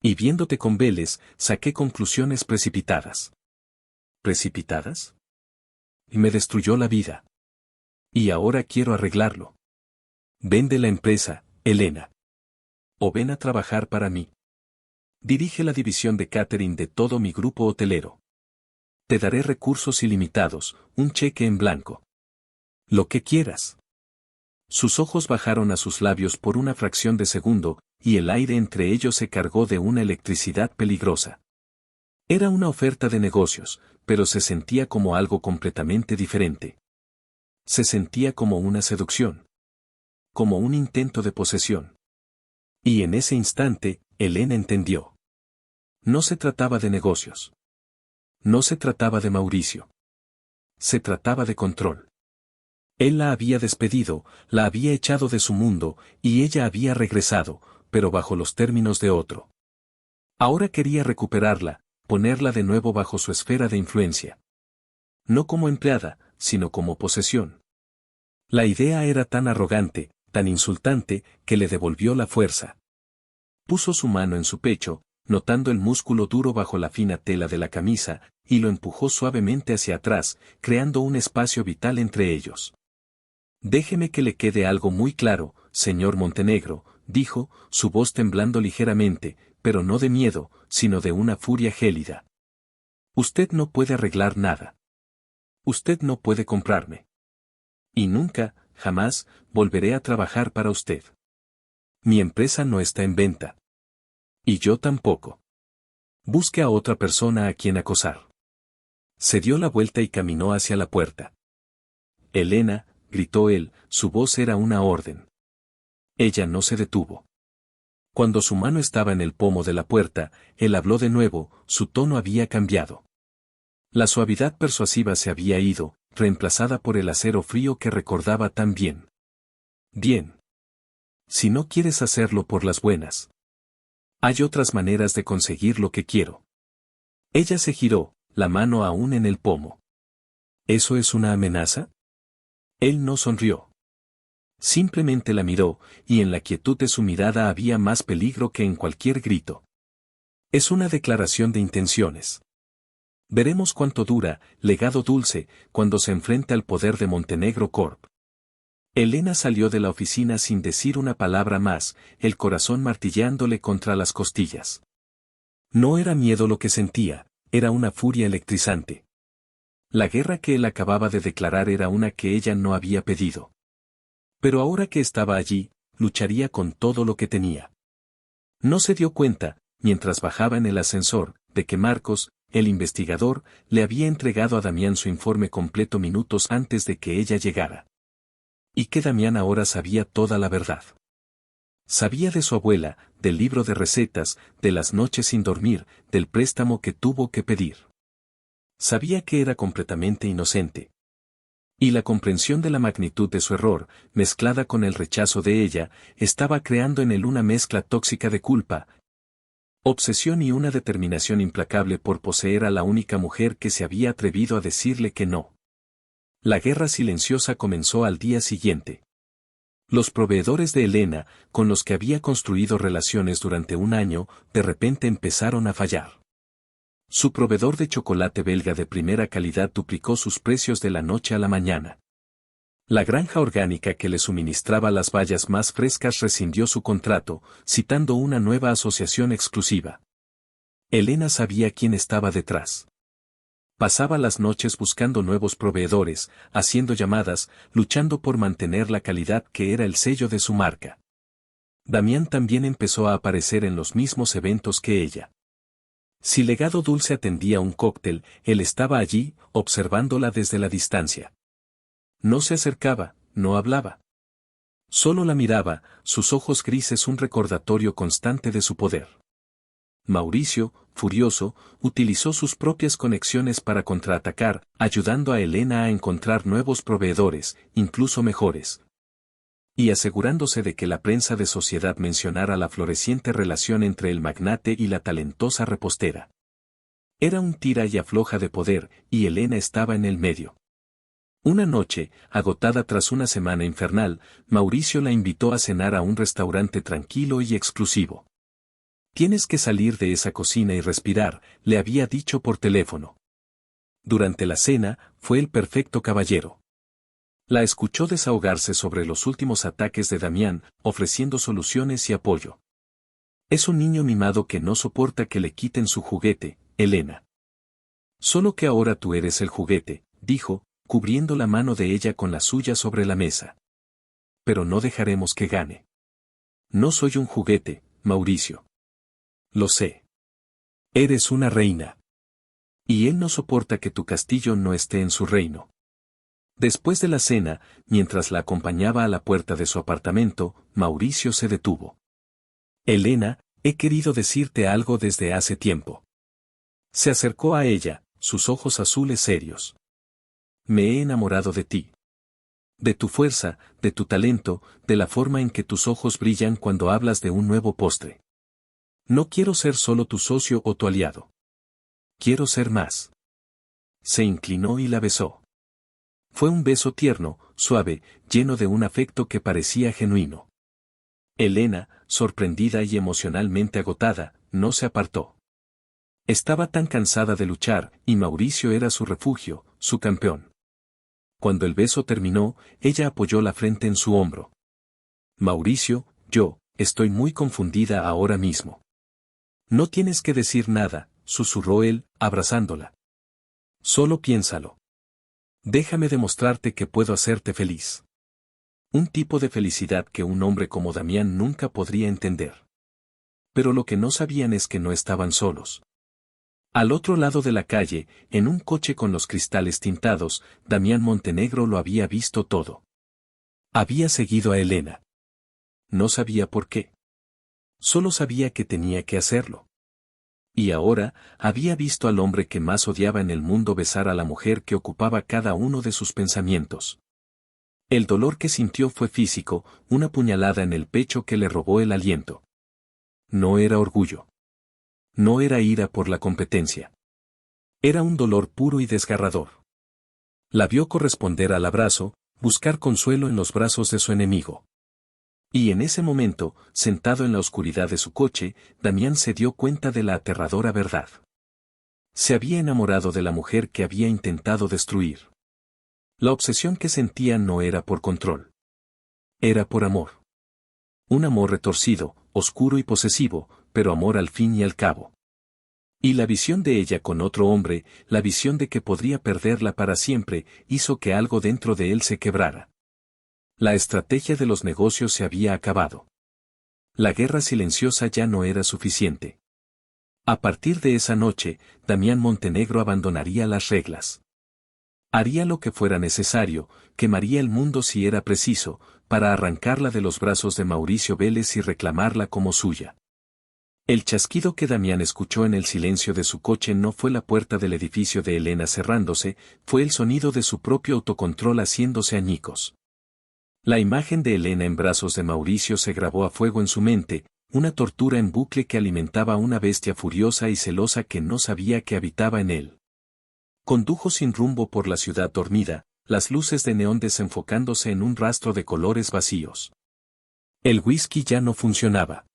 Y viéndote con Vélez, saqué conclusiones precipitadas. ¿Precipitadas? Y me destruyó la vida. Y ahora quiero arreglarlo. Vende la empresa, Elena. O ven a trabajar para mí. Dirige la división de catering de todo mi grupo hotelero. Te daré recursos ilimitados, un cheque en blanco. Lo que quieras. Sus ojos bajaron a sus labios por una fracción de segundo, y el aire entre ellos se cargó de una electricidad peligrosa. Era una oferta de negocios, pero se sentía como algo completamente diferente. Se sentía como una seducción. Como un intento de posesión. Y en ese instante, Elena entendió. No se trataba de negocios. No se trataba de Mauricio. Se trataba de control. Él la había despedido, la había echado de su mundo, y ella había regresado, pero bajo los términos de otro. Ahora quería recuperarla, ponerla de nuevo bajo su esfera de influencia. No como empleada, sino como posesión. La idea era tan arrogante, tan insultante, que le devolvió la fuerza. Puso su mano en su pecho, notando el músculo duro bajo la fina tela de la camisa, y lo empujó suavemente hacia atrás, creando un espacio vital entre ellos. Déjeme que le quede algo muy claro, señor Montenegro, dijo, su voz temblando ligeramente, pero no de miedo, sino de una furia gélida. Usted no puede arreglar nada. Usted no puede comprarme. Y nunca, jamás, volveré a trabajar para usted. Mi empresa no está en venta. Y yo tampoco. Busque a otra persona a quien acosar. Se dio la vuelta y caminó hacia la puerta. Elena, gritó él, su voz era una orden. Ella no se detuvo. Cuando su mano estaba en el pomo de la puerta, él habló de nuevo, su tono había cambiado. La suavidad persuasiva se había ido, reemplazada por el acero frío que recordaba tan bien. Bien. Si no quieres hacerlo por las buenas. Hay otras maneras de conseguir lo que quiero. Ella se giró, la mano aún en el pomo. ¿Eso es una amenaza? Él no sonrió. Simplemente la miró, y en la quietud de su mirada había más peligro que en cualquier grito. Es una declaración de intenciones. Veremos cuánto dura, legado dulce, cuando se enfrente al poder de Montenegro Corp. Elena salió de la oficina sin decir una palabra más, el corazón martillándole contra las costillas. No era miedo lo que sentía, era una furia electrizante. La guerra que él acababa de declarar era una que ella no había pedido. Pero ahora que estaba allí, lucharía con todo lo que tenía. No se dio cuenta, mientras bajaba en el ascensor, de que Marcos, el investigador, le había entregado a Damián su informe completo minutos antes de que ella llegara. Y que Damián ahora sabía toda la verdad. Sabía de su abuela, del libro de recetas, de las noches sin dormir, del préstamo que tuvo que pedir. Sabía que era completamente inocente. Y la comprensión de la magnitud de su error, mezclada con el rechazo de ella, estaba creando en él una mezcla tóxica de culpa, obsesión y una determinación implacable por poseer a la única mujer que se había atrevido a decirle que no. La guerra silenciosa comenzó al día siguiente. Los proveedores de Elena, con los que había construido relaciones durante un año, de repente empezaron a fallar. Su proveedor de chocolate belga de primera calidad duplicó sus precios de la noche a la mañana. La granja orgánica que le suministraba las bayas más frescas rescindió su contrato, citando una nueva asociación exclusiva. Elena sabía quién estaba detrás. Pasaba las noches buscando nuevos proveedores, haciendo llamadas, luchando por mantener la calidad que era el sello de su marca. Damián también empezó a aparecer en los mismos eventos que ella. Si Legado Dulce atendía un cóctel, él estaba allí, observándola desde la distancia. No se acercaba, no hablaba. Solo la miraba, sus ojos grises un recordatorio constante de su poder. Mauricio, furioso, utilizó sus propias conexiones para contraatacar, ayudando a Elena a encontrar nuevos proveedores, incluso mejores. Y asegurándose de que la prensa de sociedad mencionara la floreciente relación entre el magnate y la talentosa repostera. Era un tira y afloja de poder, y Elena estaba en el medio. Una noche, agotada tras una semana infernal, Mauricio la invitó a cenar a un restaurante tranquilo y exclusivo. Tienes que salir de esa cocina y respirar, le había dicho por teléfono. Durante la cena, fue el perfecto caballero. La escuchó desahogarse sobre los últimos ataques de Damián, ofreciendo soluciones y apoyo. Es un niño mimado que no soporta que le quiten su juguete, Elena. Solo que ahora tú eres el juguete, dijo, cubriendo la mano de ella con la suya sobre la mesa. Pero no dejaremos que gane. No soy un juguete, Mauricio. Lo sé. Eres una reina. Y él no soporta que tu castillo no esté en su reino. Después de la cena, mientras la acompañaba a la puerta de su apartamento, Mauricio se detuvo. Elena, he querido decirte algo desde hace tiempo. Se acercó a ella, sus ojos azules serios. Me he enamorado de ti. De tu fuerza, de tu talento, de la forma en que tus ojos brillan cuando hablas de un nuevo postre. No quiero ser solo tu socio o tu aliado. Quiero ser más. Se inclinó y la besó. Fue un beso tierno, suave, lleno de un afecto que parecía genuino. Elena, sorprendida y emocionalmente agotada, no se apartó. Estaba tan cansada de luchar, y Mauricio era su refugio, su campeón. Cuando el beso terminó, ella apoyó la frente en su hombro. Mauricio, yo, estoy muy confundida ahora mismo. No tienes que decir nada, susurró él, abrazándola. Solo piénsalo. Déjame demostrarte que puedo hacerte feliz. Un tipo de felicidad que un hombre como Damián nunca podría entender. Pero lo que no sabían es que no estaban solos. Al otro lado de la calle, en un coche con los cristales tintados, Damián Montenegro lo había visto todo. Había seguido a Elena. No sabía por qué. Solo sabía que tenía que hacerlo. Y ahora, había visto al hombre que más odiaba en el mundo besar a la mujer que ocupaba cada uno de sus pensamientos. El dolor que sintió fue físico, una puñalada en el pecho que le robó el aliento. No era orgullo. No era ira por la competencia. Era un dolor puro y desgarrador. La vio corresponder al abrazo, buscar consuelo en los brazos de su enemigo. Y en ese momento, sentado en la oscuridad de su coche, Damián se dio cuenta de la aterradora verdad. Se había enamorado de la mujer que había intentado destruir. La obsesión que sentía no era por control. Era por amor. Un amor retorcido, oscuro y posesivo, pero amor al fin y al cabo. Y la visión de ella con otro hombre, la visión de que podría perderla para siempre, hizo que algo dentro de él se quebrara. La estrategia de los negocios se había acabado. La guerra silenciosa ya no era suficiente. A partir de esa noche, Damián Montenegro abandonaría las reglas. Haría lo que fuera necesario, quemaría el mundo si era preciso, para arrancarla de los brazos de Mauricio Vélez y reclamarla como suya. El chasquido que Damián escuchó en el silencio de su coche no fue la puerta del edificio de Elena cerrándose, fue el sonido de su propio autocontrol haciéndose añicos. La imagen de Elena en brazos de Mauricio se grabó a fuego en su mente, una tortura en bucle que alimentaba una bestia furiosa y celosa que no sabía que habitaba en él. Condujo sin rumbo por la ciudad dormida, las luces de neón desenfocándose en un rastro de colores vacíos. El whisky ya no funcionaba.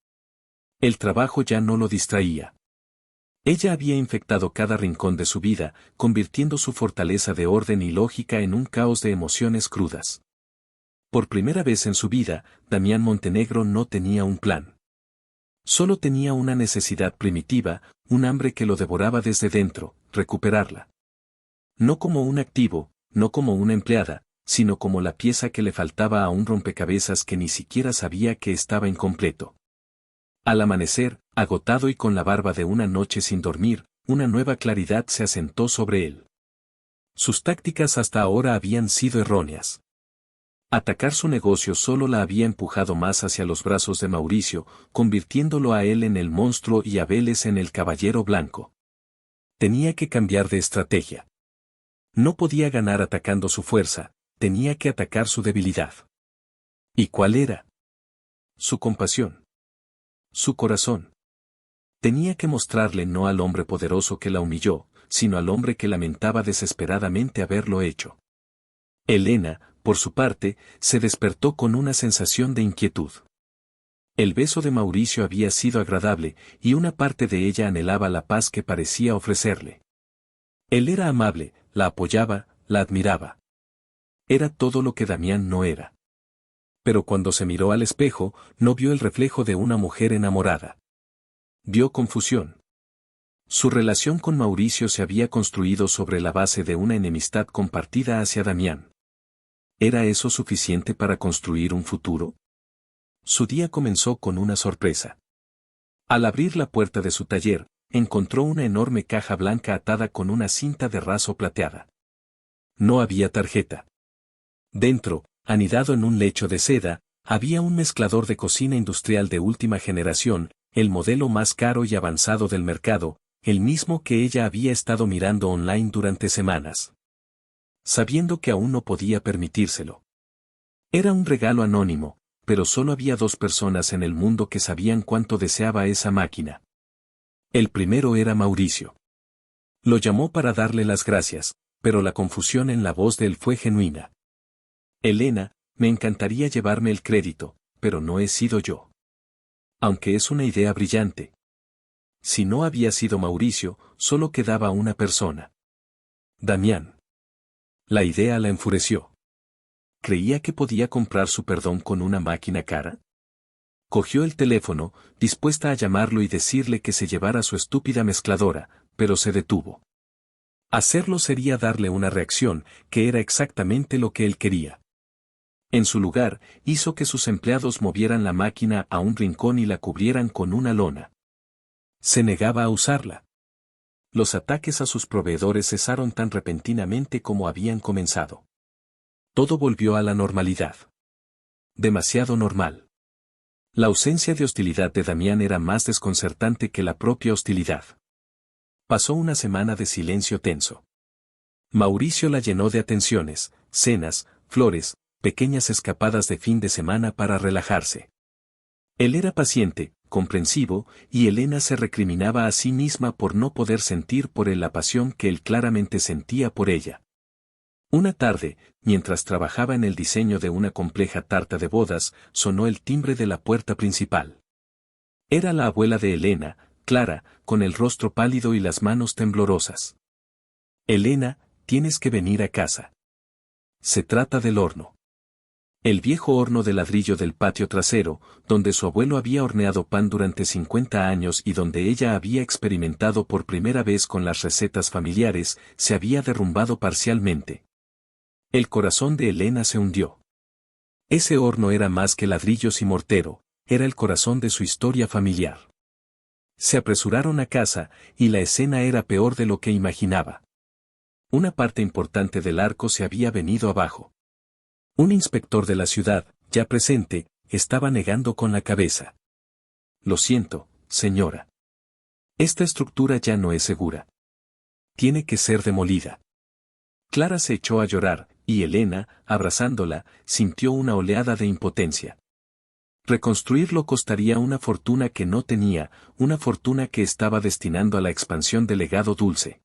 El trabajo ya no lo distraía. Ella había infectado cada rincón de su vida, convirtiendo su fortaleza de orden y lógica en un caos de emociones crudas. Por primera vez en su vida, Damián Montenegro no tenía un plan. Solo tenía una necesidad primitiva, un hambre que lo devoraba desde dentro, recuperarla. No como un activo, no como una empleada, sino como la pieza que le faltaba a un rompecabezas que ni siquiera sabía que estaba incompleto. Al amanecer, agotado y con la barba de una noche sin dormir, una nueva claridad se asentó sobre él. Sus tácticas hasta ahora habían sido erróneas. Atacar su negocio solo la había empujado más hacia los brazos de Mauricio, convirtiéndolo a él en el monstruo y a Vélez en el caballero blanco. Tenía que cambiar de estrategia. No podía ganar atacando su fuerza, tenía que atacar su debilidad. ¿Y cuál era? Su compasión. Su corazón. Tenía que mostrarle no al hombre poderoso que la humilló, sino al hombre que lamentaba desesperadamente haberlo hecho. Elena, por su parte, se despertó con una sensación de inquietud. El beso de Mauricio había sido agradable, y una parte de ella anhelaba la paz que parecía ofrecerle. Él era amable, la apoyaba, la admiraba. Era todo lo que Damián no era. Pero cuando se miró al espejo, no vio el reflejo de una mujer enamorada. Vio confusión. Su relación con Mauricio se había construido sobre la base de una enemistad compartida hacia Damián. ¿Era eso suficiente para construir un futuro? Su día comenzó con una sorpresa. Al abrir la puerta de su taller, encontró una enorme caja blanca atada con una cinta de raso plateada. No había tarjeta. Dentro, anidado en un lecho de seda, había un mezclador de cocina industrial de última generación, el modelo más caro y avanzado del mercado, el mismo que ella había estado mirando online durante semanas. Sabiendo que aún no podía permitírselo. Era un regalo anónimo, pero solo había 2 personas en el mundo que sabían cuánto deseaba esa máquina. El primero era Mauricio. Lo llamó para darle las gracias, pero la confusión en la voz de él fue genuina. Elena, me encantaría llevarme el crédito, pero no he sido yo. Aunque es una idea brillante. Si no había sido Mauricio, solo quedaba una persona. Damián. La idea la enfureció. ¿Creía que podía comprar su perdón con una máquina cara? Cogió el teléfono, dispuesta a llamarlo y decirle que se llevara su estúpida mezcladora, pero se detuvo. Hacerlo sería darle una reacción, que era exactamente lo que él quería. En su lugar, hizo que sus empleados movieran la máquina a un rincón y la cubrieran con una lona. Se negaba a usarla. Los ataques a sus proveedores cesaron tan repentinamente como habían comenzado. Todo volvió a la normalidad. Demasiado normal. La ausencia de hostilidad de Damián era más desconcertante que la propia hostilidad. Pasó una semana de silencio tenso. Mauricio la llenó de atenciones, cenas, flores, pequeñas escapadas de fin de semana para relajarse. Él era paciente, comprensivo, y Elena se recriminaba a sí misma por no poder sentir por él la pasión que él claramente sentía por ella. Una tarde, mientras trabajaba en el diseño de una compleja tarta de bodas, sonó el timbre de la puerta principal. Era la abuela de Elena, Clara, con el rostro pálido y las manos temblorosas. Elena, tienes que venir a casa. Se trata del horno. El viejo horno de ladrillo del patio trasero, donde su abuelo había horneado pan durante 50 años y donde ella había experimentado por primera vez con las recetas familiares, se había derrumbado parcialmente. El corazón de Elena se hundió. Ese horno era más que ladrillos y mortero, era el corazón de su historia familiar. Se apresuraron a casa, y la escena era peor de lo que imaginaba. Una parte importante del arco se había venido abajo. Un inspector de la ciudad, ya presente, estaba negando con la cabeza. Lo siento, señora. Esta estructura ya no es segura. Tiene que ser demolida. Clara se echó a llorar, y Elena, abrazándola, sintió una oleada de impotencia. Reconstruirlo costaría una fortuna que no tenía, una fortuna que estaba destinando a la expansión del legado Dulce.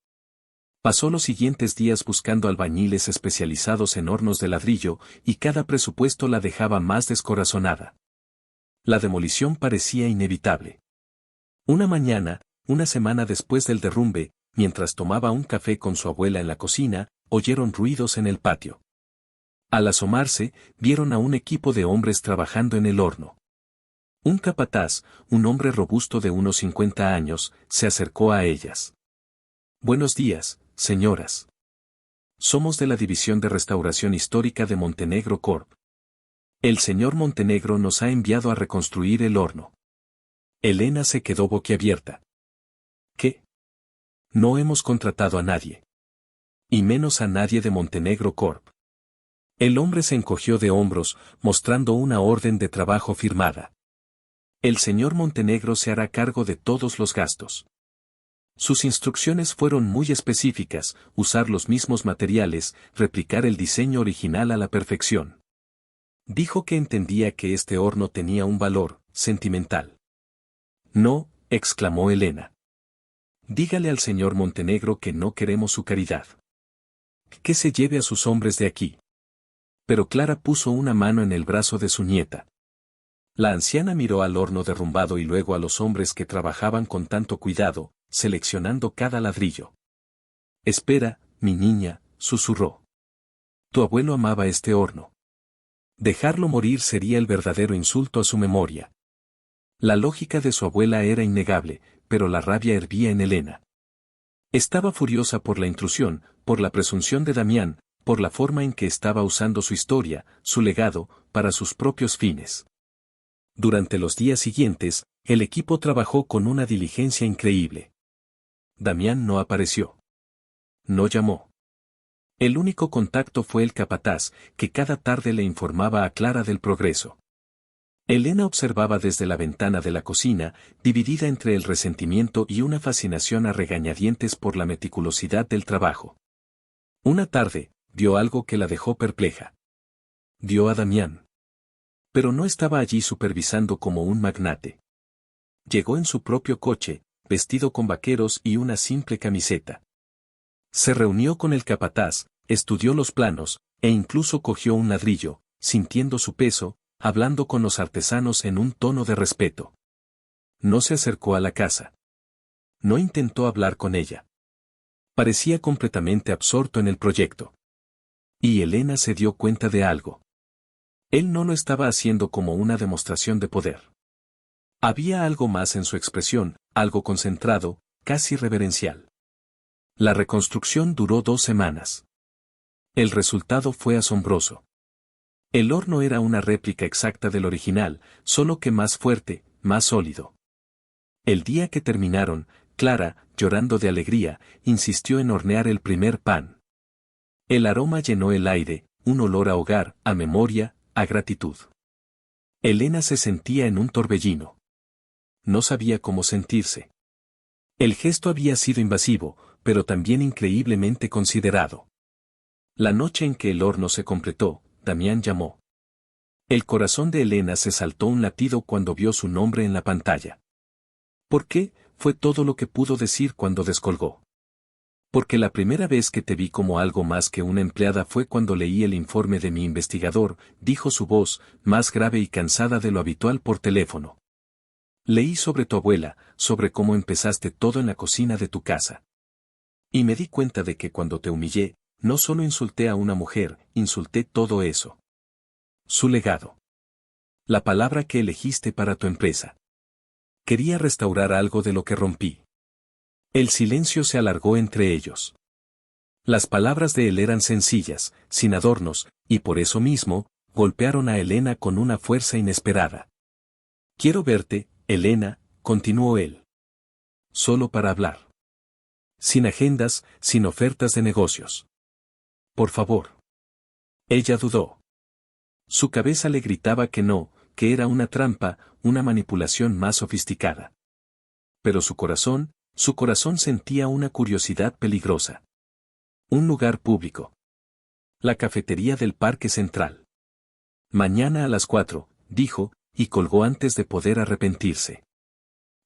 Pasó los siguientes días buscando albañiles especializados en hornos de ladrillo, y cada presupuesto la dejaba más descorazonada. La demolición parecía inevitable. Una mañana, una semana después del derrumbe, mientras tomaba un café con su abuela en la cocina, oyeron ruidos en el patio. Al asomarse, vieron a un equipo de hombres trabajando en el horno. Un capataz, un hombre robusto de unos 50 años, se acercó a ellas. Buenos días, señoras. Somos de la División de Restauración Histórica de Montenegro Corp. El señor Montenegro nos ha enviado a reconstruir el horno. Elena se quedó boquiabierta. ¿Qué? No hemos contratado a nadie. Y menos a nadie de Montenegro Corp. El hombre se encogió de hombros, mostrando una orden de trabajo firmada. El señor Montenegro se hará cargo de todos los gastos. Sus instrucciones fueron muy específicas: usar los mismos materiales, replicar el diseño original a la perfección. Dijo que entendía que este horno tenía un valor sentimental. No, exclamó Elena. Dígale al señor Montenegro que no queremos su caridad. Que se lleve a sus hombres de aquí. Pero Clara puso una mano en el brazo de su nieta. La anciana miró al horno derrumbado y luego a los hombres que trabajaban con tanto cuidado, seleccionando cada ladrillo. Espera, mi niña, susurró. Tu abuelo amaba este horno. Dejarlo morir sería el verdadero insulto a su memoria. La lógica de su abuela era innegable, pero la rabia hervía en Elena. Estaba furiosa por la intrusión, por la presunción de Damián, por la forma en que estaba usando su historia, su legado, para sus propios fines. Durante los días siguientes, el equipo trabajó con una diligencia increíble. Damián no apareció. No llamó. El único contacto fue el capataz, que cada tarde le informaba a Clara del progreso. Elena observaba desde la ventana de la cocina, dividida entre el resentimiento y una fascinación a regañadientes por la meticulosidad del trabajo. Una tarde, vio algo que la dejó perpleja. Vio a Damián. Pero no estaba allí supervisando como un magnate. Llegó en su propio coche, vestido con vaqueros y una simple camiseta. Se reunió con el capataz, estudió los planos, e incluso cogió un ladrillo, sintiendo su peso, hablando con los artesanos en un tono de respeto. No se acercó a la casa. No intentó hablar con ella. Parecía completamente absorto en el proyecto. Y Elena se dio cuenta de algo. Él no lo estaba haciendo como una demostración de poder. Había algo más en su expresión, algo concentrado, casi reverencial. La reconstrucción duró 2 semanas. El resultado fue asombroso. El horno era una réplica exacta del original, solo que más fuerte, más sólido. El día que terminaron, Clara, llorando de alegría, insistió en hornear el primer pan. El aroma llenó el aire, un olor a hogar, a memoria, a gratitud. Elena se sentía en un torbellino. No sabía cómo sentirse. El gesto había sido invasivo, pero también increíblemente considerado. La noche en que el horno se completó, Damián llamó. El corazón de Elena se saltó un latido cuando vio su nombre en la pantalla. ¿Por qué? Fue todo lo que pudo decir cuando descolgó. Porque la primera vez que te vi como algo más que una empleada fue cuando leí el informe de mi investigador, dijo su voz, más grave y cansada de lo habitual por teléfono. Leí sobre tu abuela, sobre cómo empezaste todo en la cocina de tu casa. Y me di cuenta de que cuando te humillé, no solo insulté a una mujer, insulté todo eso. Su legado. La palabra que elegiste para tu empresa. Quería restaurar algo de lo que rompí. El silencio se alargó entre ellos. Las palabras de él eran sencillas, sin adornos, y por eso mismo, golpearon a Elena con una fuerza inesperada. Quiero verte, Elena, continuó él. Solo para hablar. Sin agendas, sin ofertas de negocios. Por favor. Ella dudó. Su cabeza le gritaba que no, que era una trampa, una manipulación más sofisticada. Pero su corazón sentía una curiosidad peligrosa. Un lugar público. La cafetería del Parque Central. Mañana a las 4, dijo, y colgó antes de poder arrepentirse.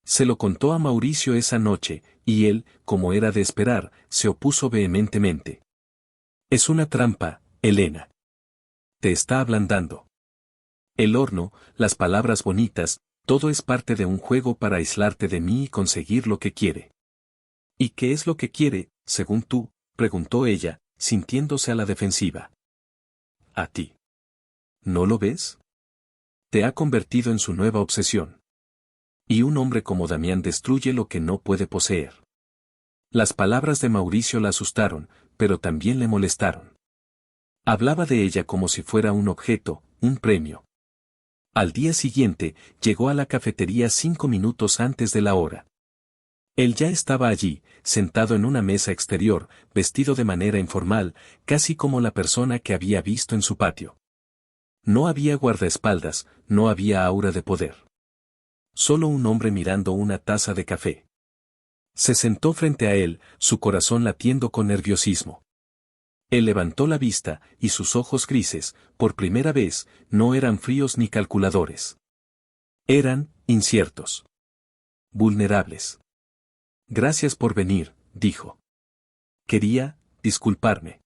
Se lo contó a Mauricio esa noche, y él, como era de esperar, se opuso vehementemente. Es una trampa, Elena. Te está ablandando. El horno, las palabras bonitas, todo es parte de un juego para aislarte de mí y conseguir lo que quiere. ¿Y qué es lo que quiere, según tú?, preguntó ella, sintiéndose a la defensiva. A ti. ¿No lo ves? Te ha convertido en su nueva obsesión. Y un hombre como Damián destruye lo que no puede poseer. Las palabras de Mauricio la asustaron, pero también le molestaron. Hablaba de ella como si fuera un objeto, un premio. Al día siguiente, llegó a la cafetería 5 minutos antes de la hora. Él ya estaba allí, sentado en una mesa exterior, vestido de manera informal, casi como la persona que había visto en su patio. No había guardaespaldas, no había aura de poder. Solo un hombre mirando una taza de café. Se sentó frente a él, su corazón latiendo con nerviosismo. Él levantó la vista, y sus ojos grises, por primera vez, no eran fríos ni calculadores. Eran, inciertos. Vulnerables. Gracias por venir, dijo. Quería, disculparme.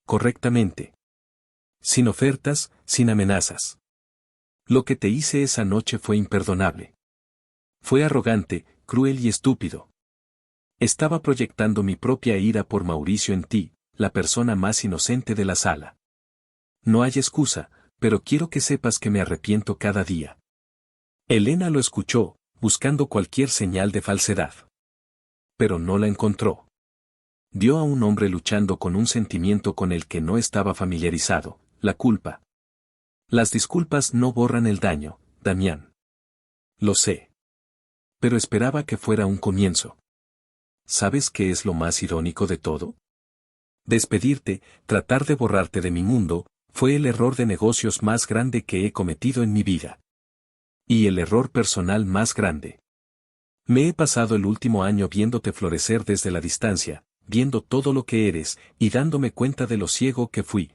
Correctamente. Sin ofertas, sin amenazas. Lo que te hice esa noche fue imperdonable. Fue arrogante, cruel y estúpido. Estaba proyectando mi propia ira por Mauricio en ti, la persona más inocente de la sala. No hay excusa, pero quiero que sepas que me arrepiento cada día. Elena lo escuchó, buscando cualquier señal de falsedad. Pero no la encontró. Vio a un hombre luchando con un sentimiento con el que no estaba familiarizado, la culpa. Las disculpas no borran el daño, Damián. Lo sé. Pero esperaba que fuera un comienzo. ¿Sabes qué es lo más irónico de todo? Despedirte, tratar de borrarte de mi mundo, fue el error de negocios más grande que he cometido en mi vida. Y el error personal más grande. Me he pasado el último año viéndote florecer desde la distancia, viendo todo lo que eres, y dándome cuenta de lo ciego que fui.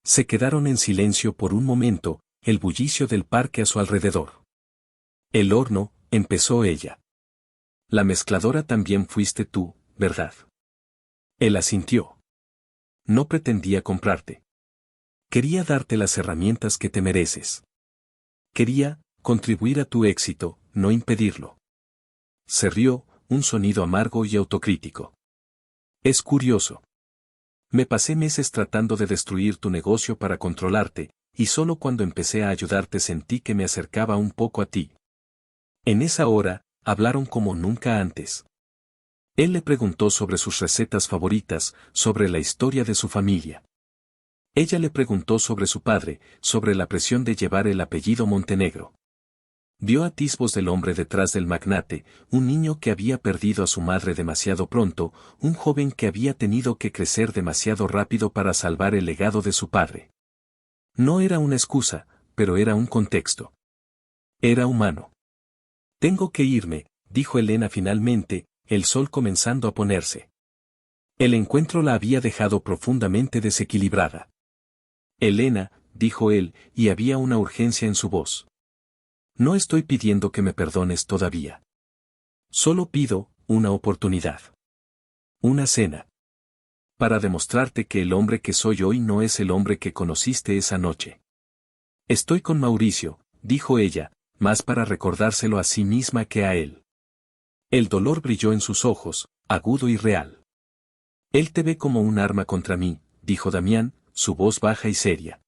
Se quedaron en silencio por un momento, el bullicio del parque a su alrededor. El horno, empezó ella. La mezcladora también fuiste tú, ¿verdad? Él asintió. No pretendía comprarte. Quería darte las herramientas que te mereces. Quería contribuir a tu éxito, no impedirlo. Se rió, un sonido amargo y autocrítico. Es curioso. Me pasé meses tratando de destruir tu negocio para controlarte, y solo cuando empecé a ayudarte sentí que me acercaba un poco a ti. En esa hora, hablaron como nunca antes. Él le preguntó sobre sus recetas favoritas, sobre la historia de su familia. Ella le preguntó sobre su padre, sobre la presión de llevar el apellido Montenegro. Vio atisbos del hombre detrás del magnate, un niño que había perdido a su madre demasiado pronto, un joven que había tenido que crecer demasiado rápido para salvar el legado de su padre. No era una excusa, pero era un contexto. Era humano. Tengo que irme, dijo Elena finalmente, el sol comenzando a ponerse. El encuentro la había dejado profundamente desequilibrada. Elena, dijo él, y había una urgencia en su voz. No estoy pidiendo que me perdones todavía. Solo pido una oportunidad. Una cena. Para demostrarte que el hombre que soy hoy no es el hombre que conociste esa noche. Estoy con Mauricio, dijo ella, más para recordárselo a sí misma que a él. El dolor brilló en sus ojos, agudo y real. Él te ve como un arma contra mí, dijo Damián, su voz baja y seria.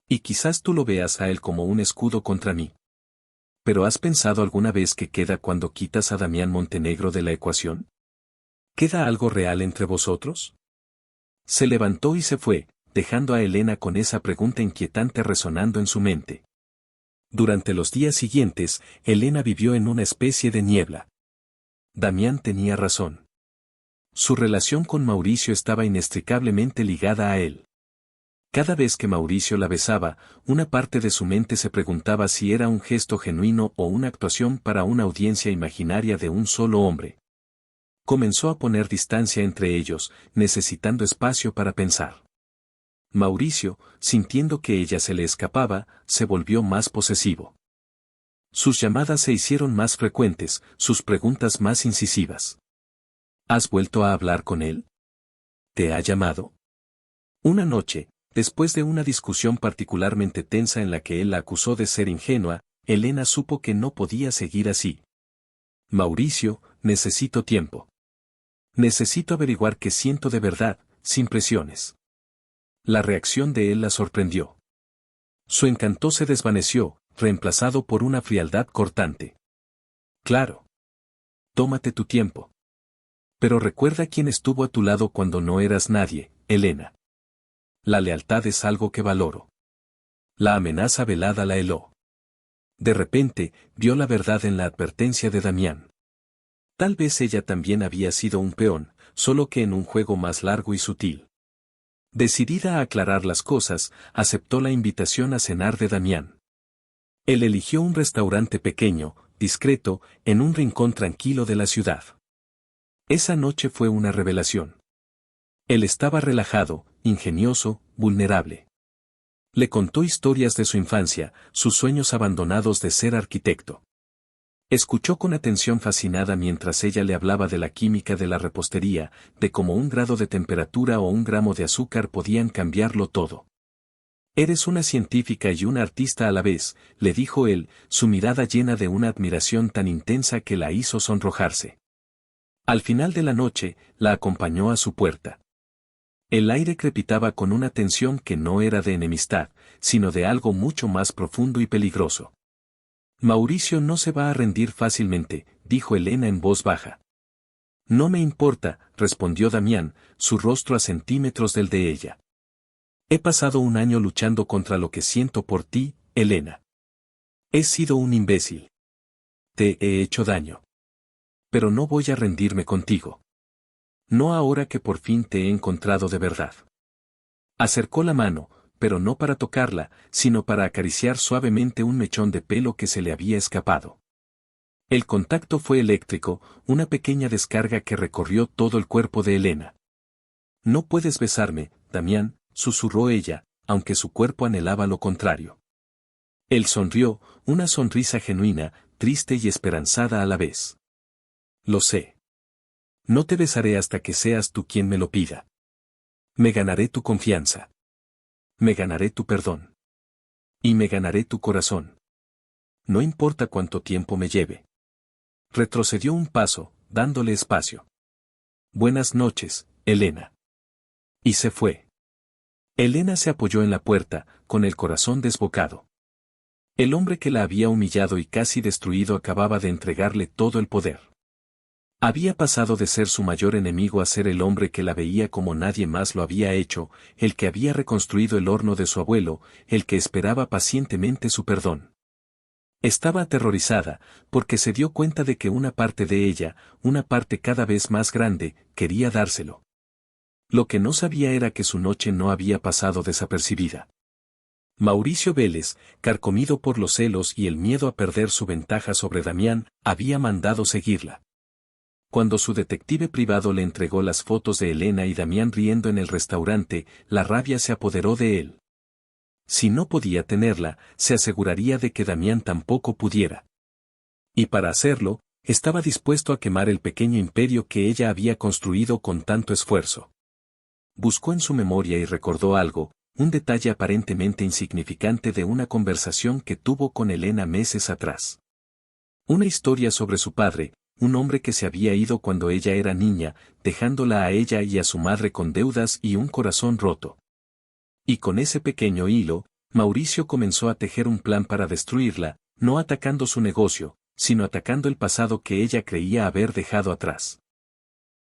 Y quizás tú lo veas a él como un escudo contra mí. ¿Pero has pensado alguna vez qué queda cuando quitas a Damián Montenegro de la ecuación? ¿Queda algo real entre vosotros? Se levantó y se fue, dejando a Elena con esa pregunta inquietante resonando en su mente. Durante los días siguientes, Elena vivió en una especie de niebla. Damián tenía razón. Su relación con Mauricio estaba inextricablemente ligada a él. Cada vez que Mauricio la besaba, una parte de su mente se preguntaba si era un gesto genuino o una actuación para una audiencia imaginaria de un solo hombre. Comenzó a poner distancia entre ellos, necesitando espacio para pensar. Mauricio, sintiendo que ella se le escapaba, se volvió más posesivo. Sus llamadas se hicieron más frecuentes, sus preguntas más incisivas. ¿Has vuelto a hablar con él? ¿Te ha llamado? Una noche, después de una discusión particularmente tensa en la que él la acusó de ser ingenua, Elena supo que no podía seguir así. Mauricio, necesito tiempo. Necesito averiguar qué siento de verdad, sin presiones. La reacción de él la sorprendió. Su encanto se desvaneció, reemplazado por una frialdad cortante. Claro. Tómate tu tiempo. Pero recuerda quién estuvo a tu lado cuando no eras nadie, Elena. La lealtad es algo que valoro. La amenaza velada la heló. De repente, vio la verdad en la advertencia de Damián. Tal vez ella también había sido un peón, solo que en un juego más largo y sutil. Decidida a aclarar las cosas, aceptó la invitación a cenar de Damián. Él eligió un restaurante pequeño, discreto, en un rincón tranquilo de la ciudad. Esa noche fue una revelación. Él estaba relajado, ingenioso, vulnerable. Le contó historias de su infancia, sus sueños abandonados de ser arquitecto. Escuchó con atención fascinada mientras ella le hablaba de la química de la repostería, de cómo un grado de temperatura o un gramo de azúcar podían cambiarlo todo. Eres una científica y una artista a la vez, le dijo él, su mirada llena de una admiración tan intensa que la hizo sonrojarse. Al final de la noche, la acompañó a su puerta. El aire crepitaba con una tensión que no era de enemistad, sino de algo mucho más profundo y peligroso. Mauricio no se va a rendir fácilmente, dijo Elena en voz baja. No me importa, respondió Damián, su rostro a centímetros del de ella. He pasado un año luchando contra lo que siento por ti, Elena. He sido un imbécil. Te he hecho daño. Pero no voy a rendirme contigo. No ahora que por fin te he encontrado de verdad. Acercó la mano, pero no para tocarla, sino para acariciar suavemente un mechón de pelo que se le había escapado. El contacto fue eléctrico, una pequeña descarga que recorrió todo el cuerpo de Elena. No puedes besarme, Damián, susurró ella, aunque su cuerpo anhelaba lo contrario. Él sonrió, una sonrisa genuina, triste y esperanzada a la vez. Lo sé. No te besaré hasta que seas tú quien me lo pida. Me ganaré tu confianza. Me ganaré tu perdón. Y me ganaré tu corazón. No importa cuánto tiempo me lleve. Retrocedió un paso, dándole espacio. Buenas noches, Elena. Y se fue. Elena se apoyó en la puerta, con el corazón desbocado. El hombre que la había humillado y casi destruido acababa de entregarle todo el poder. Había pasado de ser su mayor enemigo a ser el hombre que la veía como nadie más lo había hecho, el que había reconstruido el horno de su abuelo, el que esperaba pacientemente su perdón. Estaba aterrorizada, porque se dio cuenta de que una parte de ella, una parte cada vez más grande, quería dárselo. Lo que no sabía era que su noche no había pasado desapercibida. Mauricio Vélez, carcomido por los celos y el miedo a perder su ventaja sobre Damián, había mandado seguirla. Cuando su detective privado le entregó las fotos de Elena y Damián riendo en el restaurante, la rabia se apoderó de él. Si no podía tenerla, se aseguraría de que Damián tampoco pudiera. Y para hacerlo, estaba dispuesto a quemar el pequeño imperio que ella había construido con tanto esfuerzo. Buscó en su memoria y recordó algo, un detalle aparentemente insignificante de una conversación que tuvo con Elena meses atrás. Una historia sobre su padre, un hombre que se había ido cuando ella era niña, dejándola a ella y a su madre con deudas y un corazón roto. Y con ese pequeño hilo, Mauricio comenzó a tejer un plan para destruirla, no atacando su negocio, sino atacando el pasado que ella creía haber dejado atrás.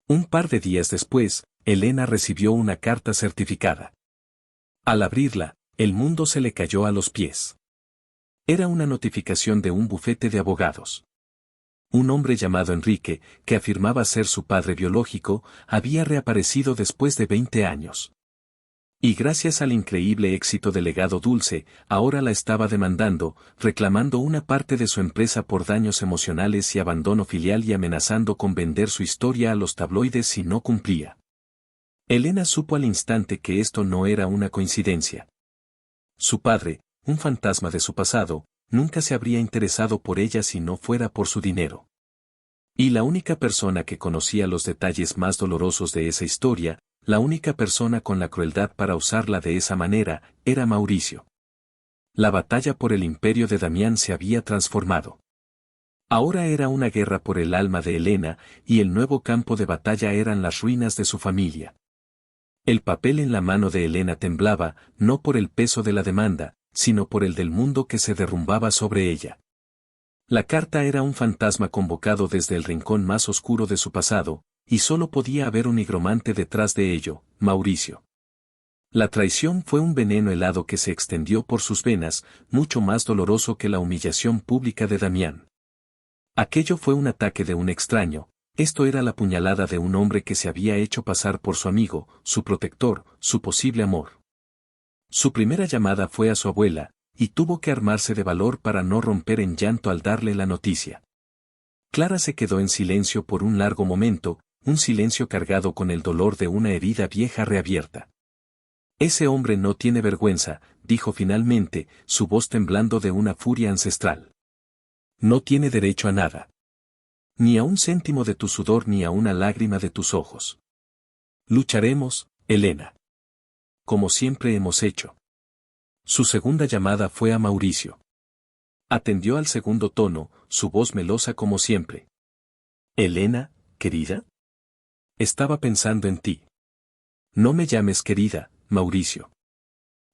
Un par de días después, Elena recibió una carta certificada. Al abrirla, el mundo se le cayó a los pies. Era una notificación de un bufete de abogados. Un hombre llamado Enrique, que afirmaba ser su padre biológico, había reaparecido después de 20 años. Y gracias al increíble éxito del legado Dulce, ahora la estaba demandando, reclamando una parte de su empresa por daños emocionales y abandono filial y amenazando con vender su historia a los tabloides si no cumplía. Elena supo al instante que esto no era una coincidencia. Su padre, un fantasma de su pasado, nunca se habría interesado por ella si no fuera por su dinero. Y la única persona que conocía los detalles más dolorosos de esa historia, la única persona con la crueldad para usarla de esa manera, era Mauricio. La batalla por el imperio de Damián se había transformado. Ahora era una guerra por el alma de Elena, y el nuevo campo de batalla eran las ruinas de su familia. El papel en la mano de Elena temblaba, no por el peso de la demanda, sino por el del mundo que se derrumbaba sobre ella. La carta era un fantasma convocado desde el rincón más oscuro de su pasado, y solo podía haber un nigromante detrás de ello, Mauricio. La traición fue un veneno helado que se extendió por sus venas, mucho más doloroso que la humillación pública de Damián. Aquello fue un ataque de un extraño, esto era la puñalada de un hombre que se había hecho pasar por su amigo, su protector, su posible amor. Su primera llamada fue a su abuela, y tuvo que armarse de valor para no romper en llanto al darle la noticia. Clara se quedó en silencio por un largo momento, un silencio cargado con el dolor de una herida vieja reabierta. Ese hombre no tiene vergüenza, dijo finalmente, su voz temblando de una furia ancestral. No tiene derecho a nada. Ni a un céntimo de tu sudor ni a una lágrima de tus ojos. Lucharemos, Elena. Como siempre hemos hecho. Su segunda llamada fue a Mauricio. Atendió al segundo tono, su voz melosa como siempre. Elena, querida. Estaba pensando en ti. No me llames querida, Mauricio.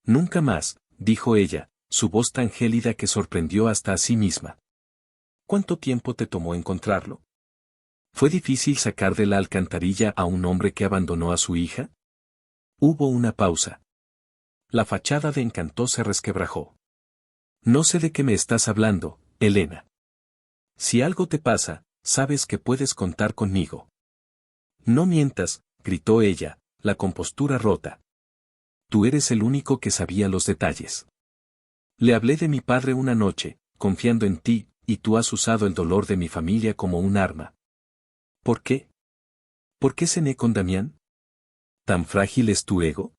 Nunca más, dijo ella, su voz tan gélida que sorprendió hasta a sí misma. ¿Cuánto tiempo te tomó encontrarlo? ¿Fue difícil sacar de la alcantarilla a un hombre que abandonó a su hija? Hubo una pausa. La fachada de Encantó se resquebrajó. No sé de qué me estás hablando, Elena. Si algo te pasa, sabes que puedes contar conmigo. No mientas, gritó ella, la compostura rota. Tú eres el único que sabía los detalles. Le hablé de mi padre una noche, confiando en ti, y tú has usado el dolor de mi familia como un arma. ¿Por qué? ¿Por qué cené con Damián? ¿Tan frágil es tu ego?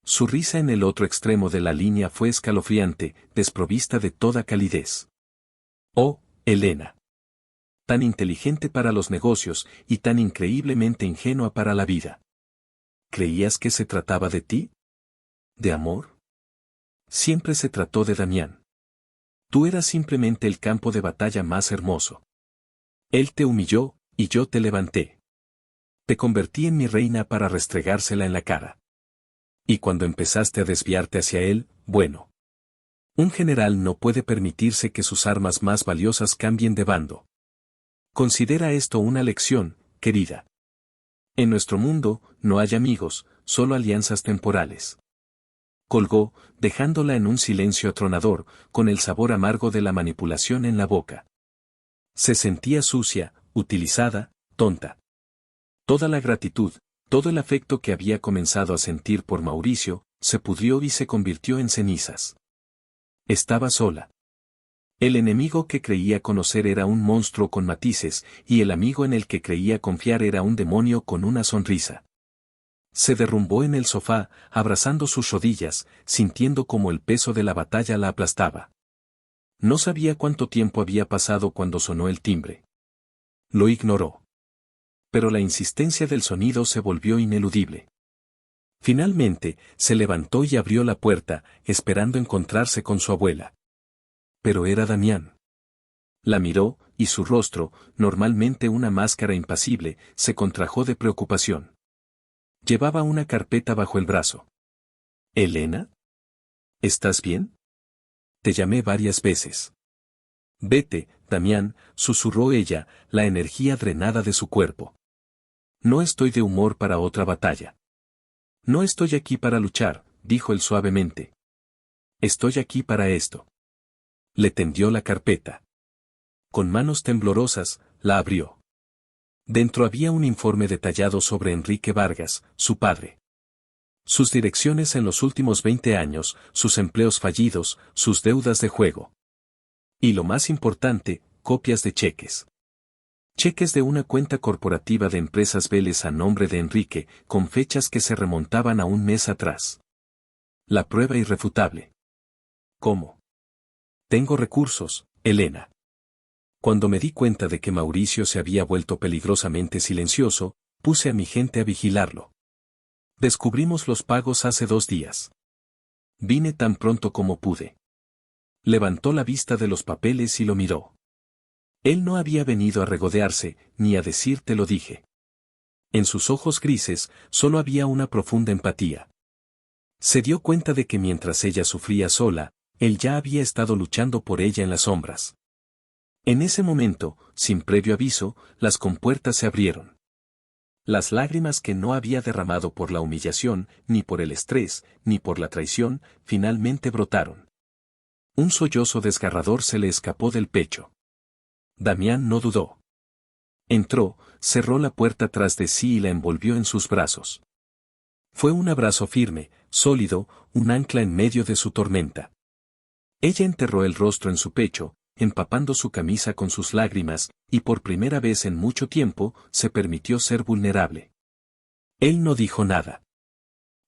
Su risa en el otro extremo de la línea fue escalofriante, desprovista de toda calidez. Oh, Elena. Tan inteligente para los negocios y tan increíblemente ingenua para la vida. ¿Creías que se trataba de ti? ¿De amor? Siempre se trató de Damián. Tú eras simplemente el campo de batalla más hermoso. Él te humilló, y yo te levanté. Te convertí en mi reina para restregársela en la cara. Y cuando empezaste a desviarte hacia él, bueno. Un general no puede permitirse que sus armas más valiosas cambien de bando. Considera esto una lección, querida. En nuestro mundo, no hay amigos, solo alianzas temporales. Colgó, dejándola en un silencio atronador, con el sabor amargo de la manipulación en la boca. Se sentía sucia, utilizada, tonta. Toda la gratitud, todo el afecto que había comenzado a sentir por Mauricio, se pudrió y se convirtió en cenizas. Estaba sola. El enemigo que creía conocer era un monstruo con matices, y el amigo en el que creía confiar era un demonio con una sonrisa. Se derrumbó en el sofá, abrazando sus rodillas, sintiendo como el peso de la batalla la aplastaba. No sabía cuánto tiempo había pasado cuando sonó el timbre. Lo ignoró. Pero la insistencia del sonido se volvió ineludible. Finalmente, se levantó y abrió la puerta, esperando encontrarse con su abuela. Pero era Damián. La miró, y su rostro, normalmente una máscara impasible, se contrajo de preocupación. Llevaba una carpeta bajo el brazo. ¿Elena? ¿Estás bien? Te llamé varias veces. Vete, Damián, susurró ella, la energía drenada de su cuerpo. No estoy de humor para otra batalla. No estoy aquí para luchar, dijo él suavemente. Estoy aquí para esto. Le tendió la carpeta. Con manos temblorosas, la abrió. Dentro había un informe detallado sobre Enrique Vargas, su padre. Sus direcciones en los últimos 20 años, sus empleos fallidos, sus deudas de juego. Y lo más importante, copias de cheques. Cheques de una cuenta corporativa de Empresas Vélez a nombre de Enrique, con fechas que se remontaban a un mes atrás. La prueba irrefutable. ¿Cómo? Tengo recursos, Elena. Cuando me di cuenta de que Mauricio se había vuelto peligrosamente silencioso, puse a mi gente a vigilarlo. Descubrimos los pagos hace 2 días. Vine tan pronto como pude. Levantó la vista de los papeles y lo miró. Él no había venido a regodearse, ni a decir te lo dije. En sus ojos grises, solo había una profunda empatía. Se dio cuenta de que mientras ella sufría sola, él ya había estado luchando por ella en las sombras. En ese momento, sin previo aviso, las compuertas se abrieron. Las lágrimas que no había derramado por la humillación, ni por el estrés, ni por la traición, finalmente brotaron. Un sollozo desgarrador se le escapó del pecho. Damián no dudó. Entró, cerró la puerta tras de sí y la envolvió en sus brazos. Fue un abrazo firme, sólido, un ancla en medio de su tormenta. Ella enterró el rostro en su pecho, empapando su camisa con sus lágrimas, y por primera vez en mucho tiempo, se permitió ser vulnerable. Él no dijo nada.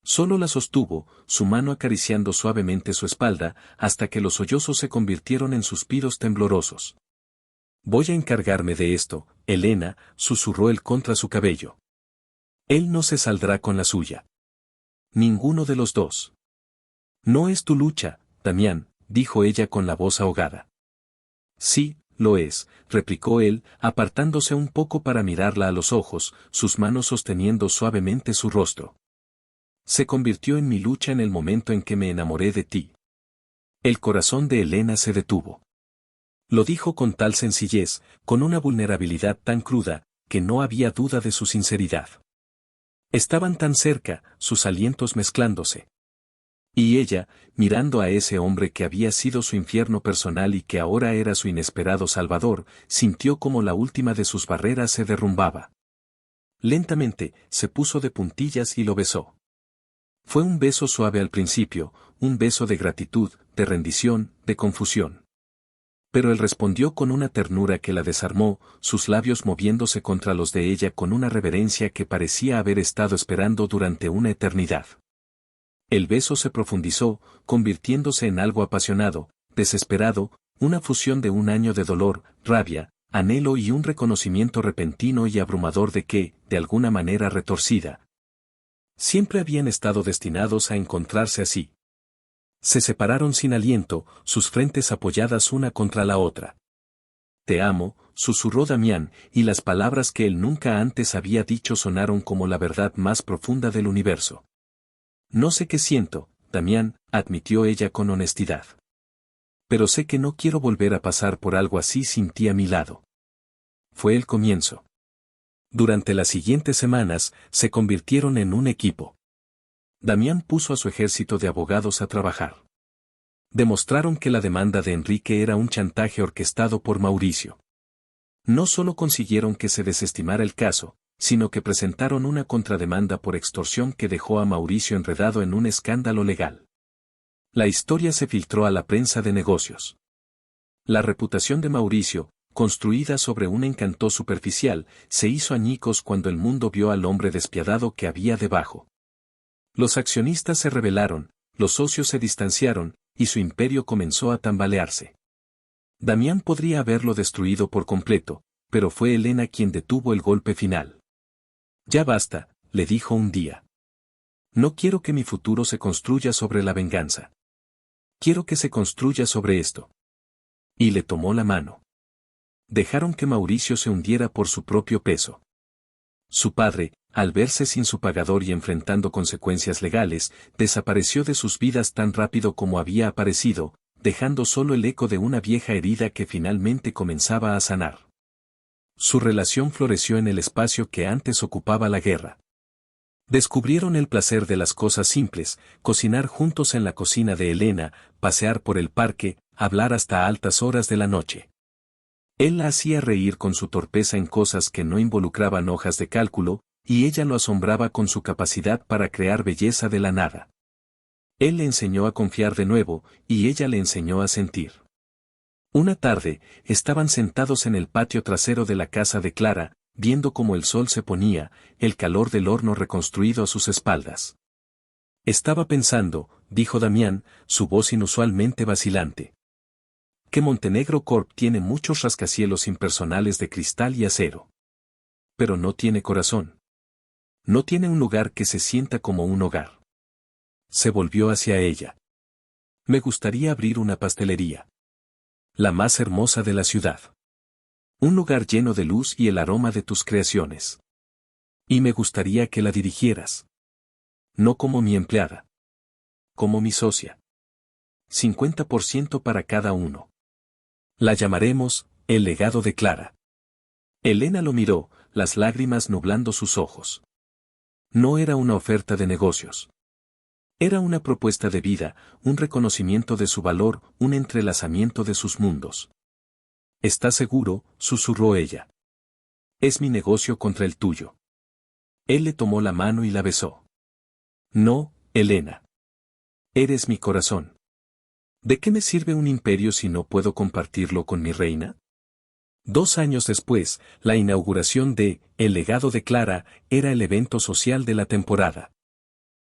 Solo la sostuvo, su mano acariciando suavemente su espalda, hasta que los sollozos se convirtieron en suspiros temblorosos. Voy a encargarme de esto, Elena, susurró él contra su cabello. Él no se saldrá con la suya. Ninguno de los dos. No es tu lucha, Damián, dijo ella con la voz ahogada. Sí, lo es, replicó él, apartándose un poco para mirarla a los ojos, sus manos sosteniendo suavemente su rostro. Se convirtió en mi lucha en el momento en que me enamoré de ti. El corazón de Elena se detuvo. Lo dijo con tal sencillez, con una vulnerabilidad tan cruda, que no había duda de su sinceridad. Estaban tan cerca, sus alientos mezclándose. Y ella, mirando a ese hombre que había sido su infierno personal y que ahora era su inesperado salvador, sintió como la última de sus barreras se derrumbaba. Lentamente, se puso de puntillas y lo besó. Fue un beso suave al principio, un beso de gratitud, de rendición, de confusión. Pero él respondió con una ternura que la desarmó, sus labios moviéndose contra los de ella con una reverencia que parecía haber estado esperando durante una eternidad. El beso se profundizó, convirtiéndose en algo apasionado, desesperado, una fusión de un año de dolor, rabia, anhelo y un reconocimiento repentino y abrumador de que, de alguna manera retorcida, siempre habían estado destinados a encontrarse así. Se separaron sin aliento, sus frentes apoyadas una contra la otra. Te amo, susurró Damián, y las palabras que él nunca antes había dicho sonaron como la verdad más profunda del universo. No sé qué siento, Damián, admitió ella con honestidad. Pero sé que no quiero volver a pasar por algo así sin ti a mi lado. Fue el comienzo. Durante las siguientes semanas, se convirtieron en un equipo. Damián puso a su ejército de abogados a trabajar. Demostraron que la demanda de Enrique era un chantaje orquestado por Mauricio. No solo consiguieron que se desestimara el caso, sino que presentaron una contrademanda por extorsión que dejó a Mauricio enredado en un escándalo legal. La historia se filtró a la prensa de negocios. La reputación de Mauricio, construida sobre un encanto superficial, se hizo añicos cuando el mundo vio al hombre despiadado que había debajo. Los accionistas se rebelaron, los socios se distanciaron, y su imperio comenzó a tambalearse. Damián podría haberlo destruido por completo, pero fue Elena quien detuvo el golpe final. Ya basta, le dijo un día. No quiero que mi futuro se construya sobre la venganza. Quiero que se construya sobre esto. Y le tomó la mano. Dejaron que Mauricio se hundiera por su propio peso. Su padre, al verse sin su pagador y enfrentando consecuencias legales, desapareció de sus vidas tan rápido como había aparecido, dejando solo el eco de una vieja herida que finalmente comenzaba a sanar. Su relación floreció en el espacio que antes ocupaba la guerra. Descubrieron el placer de las cosas simples, cocinar juntos en la cocina de Elena, pasear por el parque, hablar hasta altas horas de la noche. Él la hacía reír con su torpeza en cosas que no involucraban hojas de cálculo, y ella lo asombraba con su capacidad para crear belleza de la nada. Él le enseñó a confiar de nuevo, y ella le enseñó a sentir. Una tarde, estaban sentados en el patio trasero de la casa de Clara, viendo cómo el sol se ponía, el calor del horno reconstruido a sus espaldas. Estaba pensando, dijo Damián, su voz inusualmente vacilante, que Montenegro Corp tiene muchos rascacielos impersonales de cristal y acero. Pero no tiene corazón. No tiene un lugar que se sienta como un hogar. Se volvió hacia ella. Me gustaría abrir una pastelería. La más hermosa de la ciudad. Un lugar lleno de luz y el aroma de tus creaciones. Y me gustaría que la dirigieras. No como mi empleada. Como mi socia. 50% para cada uno. La llamaremos, el legado de Clara. Elena lo miró, las lágrimas nublando sus ojos. No era una oferta de negocios. Era una propuesta de vida, un reconocimiento de su valor, un entrelazamiento de sus mundos. ¿Estás seguro?, susurró ella. Es mi negocio contra el tuyo. Él le tomó la mano y la besó. No, Elena. Eres mi corazón. ¿De qué me sirve un imperio si no puedo compartirlo con mi reina? 2 años después, la inauguración de El legado de Clara era el evento social de la temporada.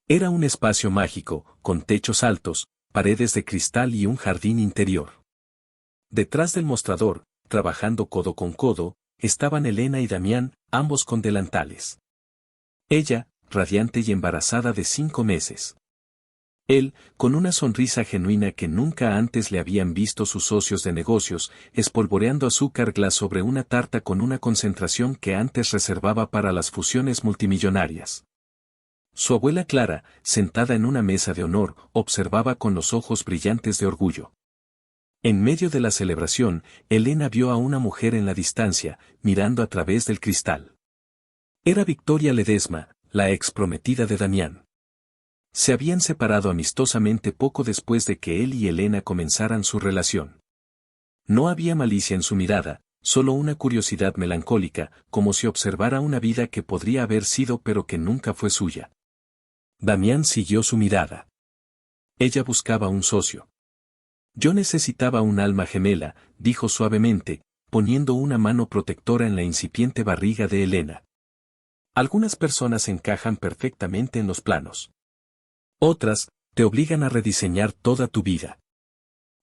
Era un espacio mágico, con techos altos, paredes de cristal y un jardín interior. Detrás del mostrador, trabajando codo con codo, estaban Elena y Damián, ambos con delantales. Ella, radiante y embarazada de 5 meses. Él, con una sonrisa genuina que nunca antes le habían visto sus socios de negocios, espolvoreando azúcar glass sobre una tarta con una concentración que antes reservaba para las fusiones multimillonarias. Su abuela Clara, sentada en una mesa de honor, observaba con los ojos brillantes de orgullo. En medio de la celebración, Elena vio a una mujer en la distancia, mirando a través del cristal. Era Victoria Ledesma, la ex prometida de Damián. Se habían separado amistosamente poco después de que él y Elena comenzaran su relación. No había malicia en su mirada, solo una curiosidad melancólica, como si observara una vida que podría haber sido pero que nunca fue suya. Damián siguió su mirada. Ella buscaba un socio. Yo necesitaba un alma gemela, dijo suavemente, poniendo una mano protectora en la incipiente barriga de Elena. Algunas personas encajan perfectamente en los planos. Otras, te obligan a rediseñar toda tu vida.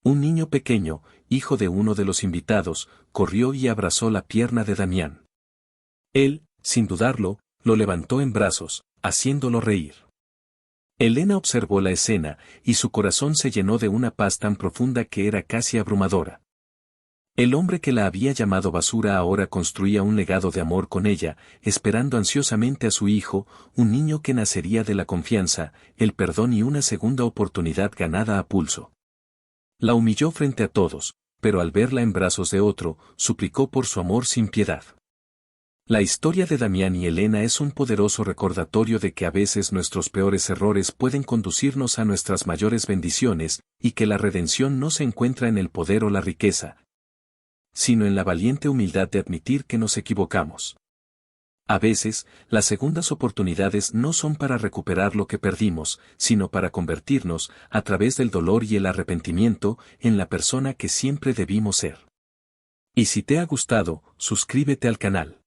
Un niño pequeño, hijo de uno de los invitados, corrió y abrazó la pierna de Damián. Él, sin dudarlo, lo levantó en brazos, haciéndolo reír. Elena observó la escena, y su corazón se llenó de una paz tan profunda que era casi abrumadora. El hombre que la había llamado basura ahora construía un legado de amor con ella, esperando ansiosamente a su hijo, un niño que nacería de la confianza, el perdón y una segunda oportunidad ganada a pulso. La humilló frente a todos, pero al verla en brazos de otro, suplicó por su amor sin piedad. La historia de Damián y Elena es un poderoso recordatorio de que a veces nuestros peores errores pueden conducirnos a nuestras mayores bendiciones, y que la redención no se encuentra en el poder o la riqueza, sino en la valiente humildad de admitir que nos equivocamos. A veces, las segundas oportunidades no son para recuperar lo que perdimos, sino para convertirnos, a través del dolor y el arrepentimiento, en la persona que siempre debimos ser. Y si te ha gustado, suscríbete al canal.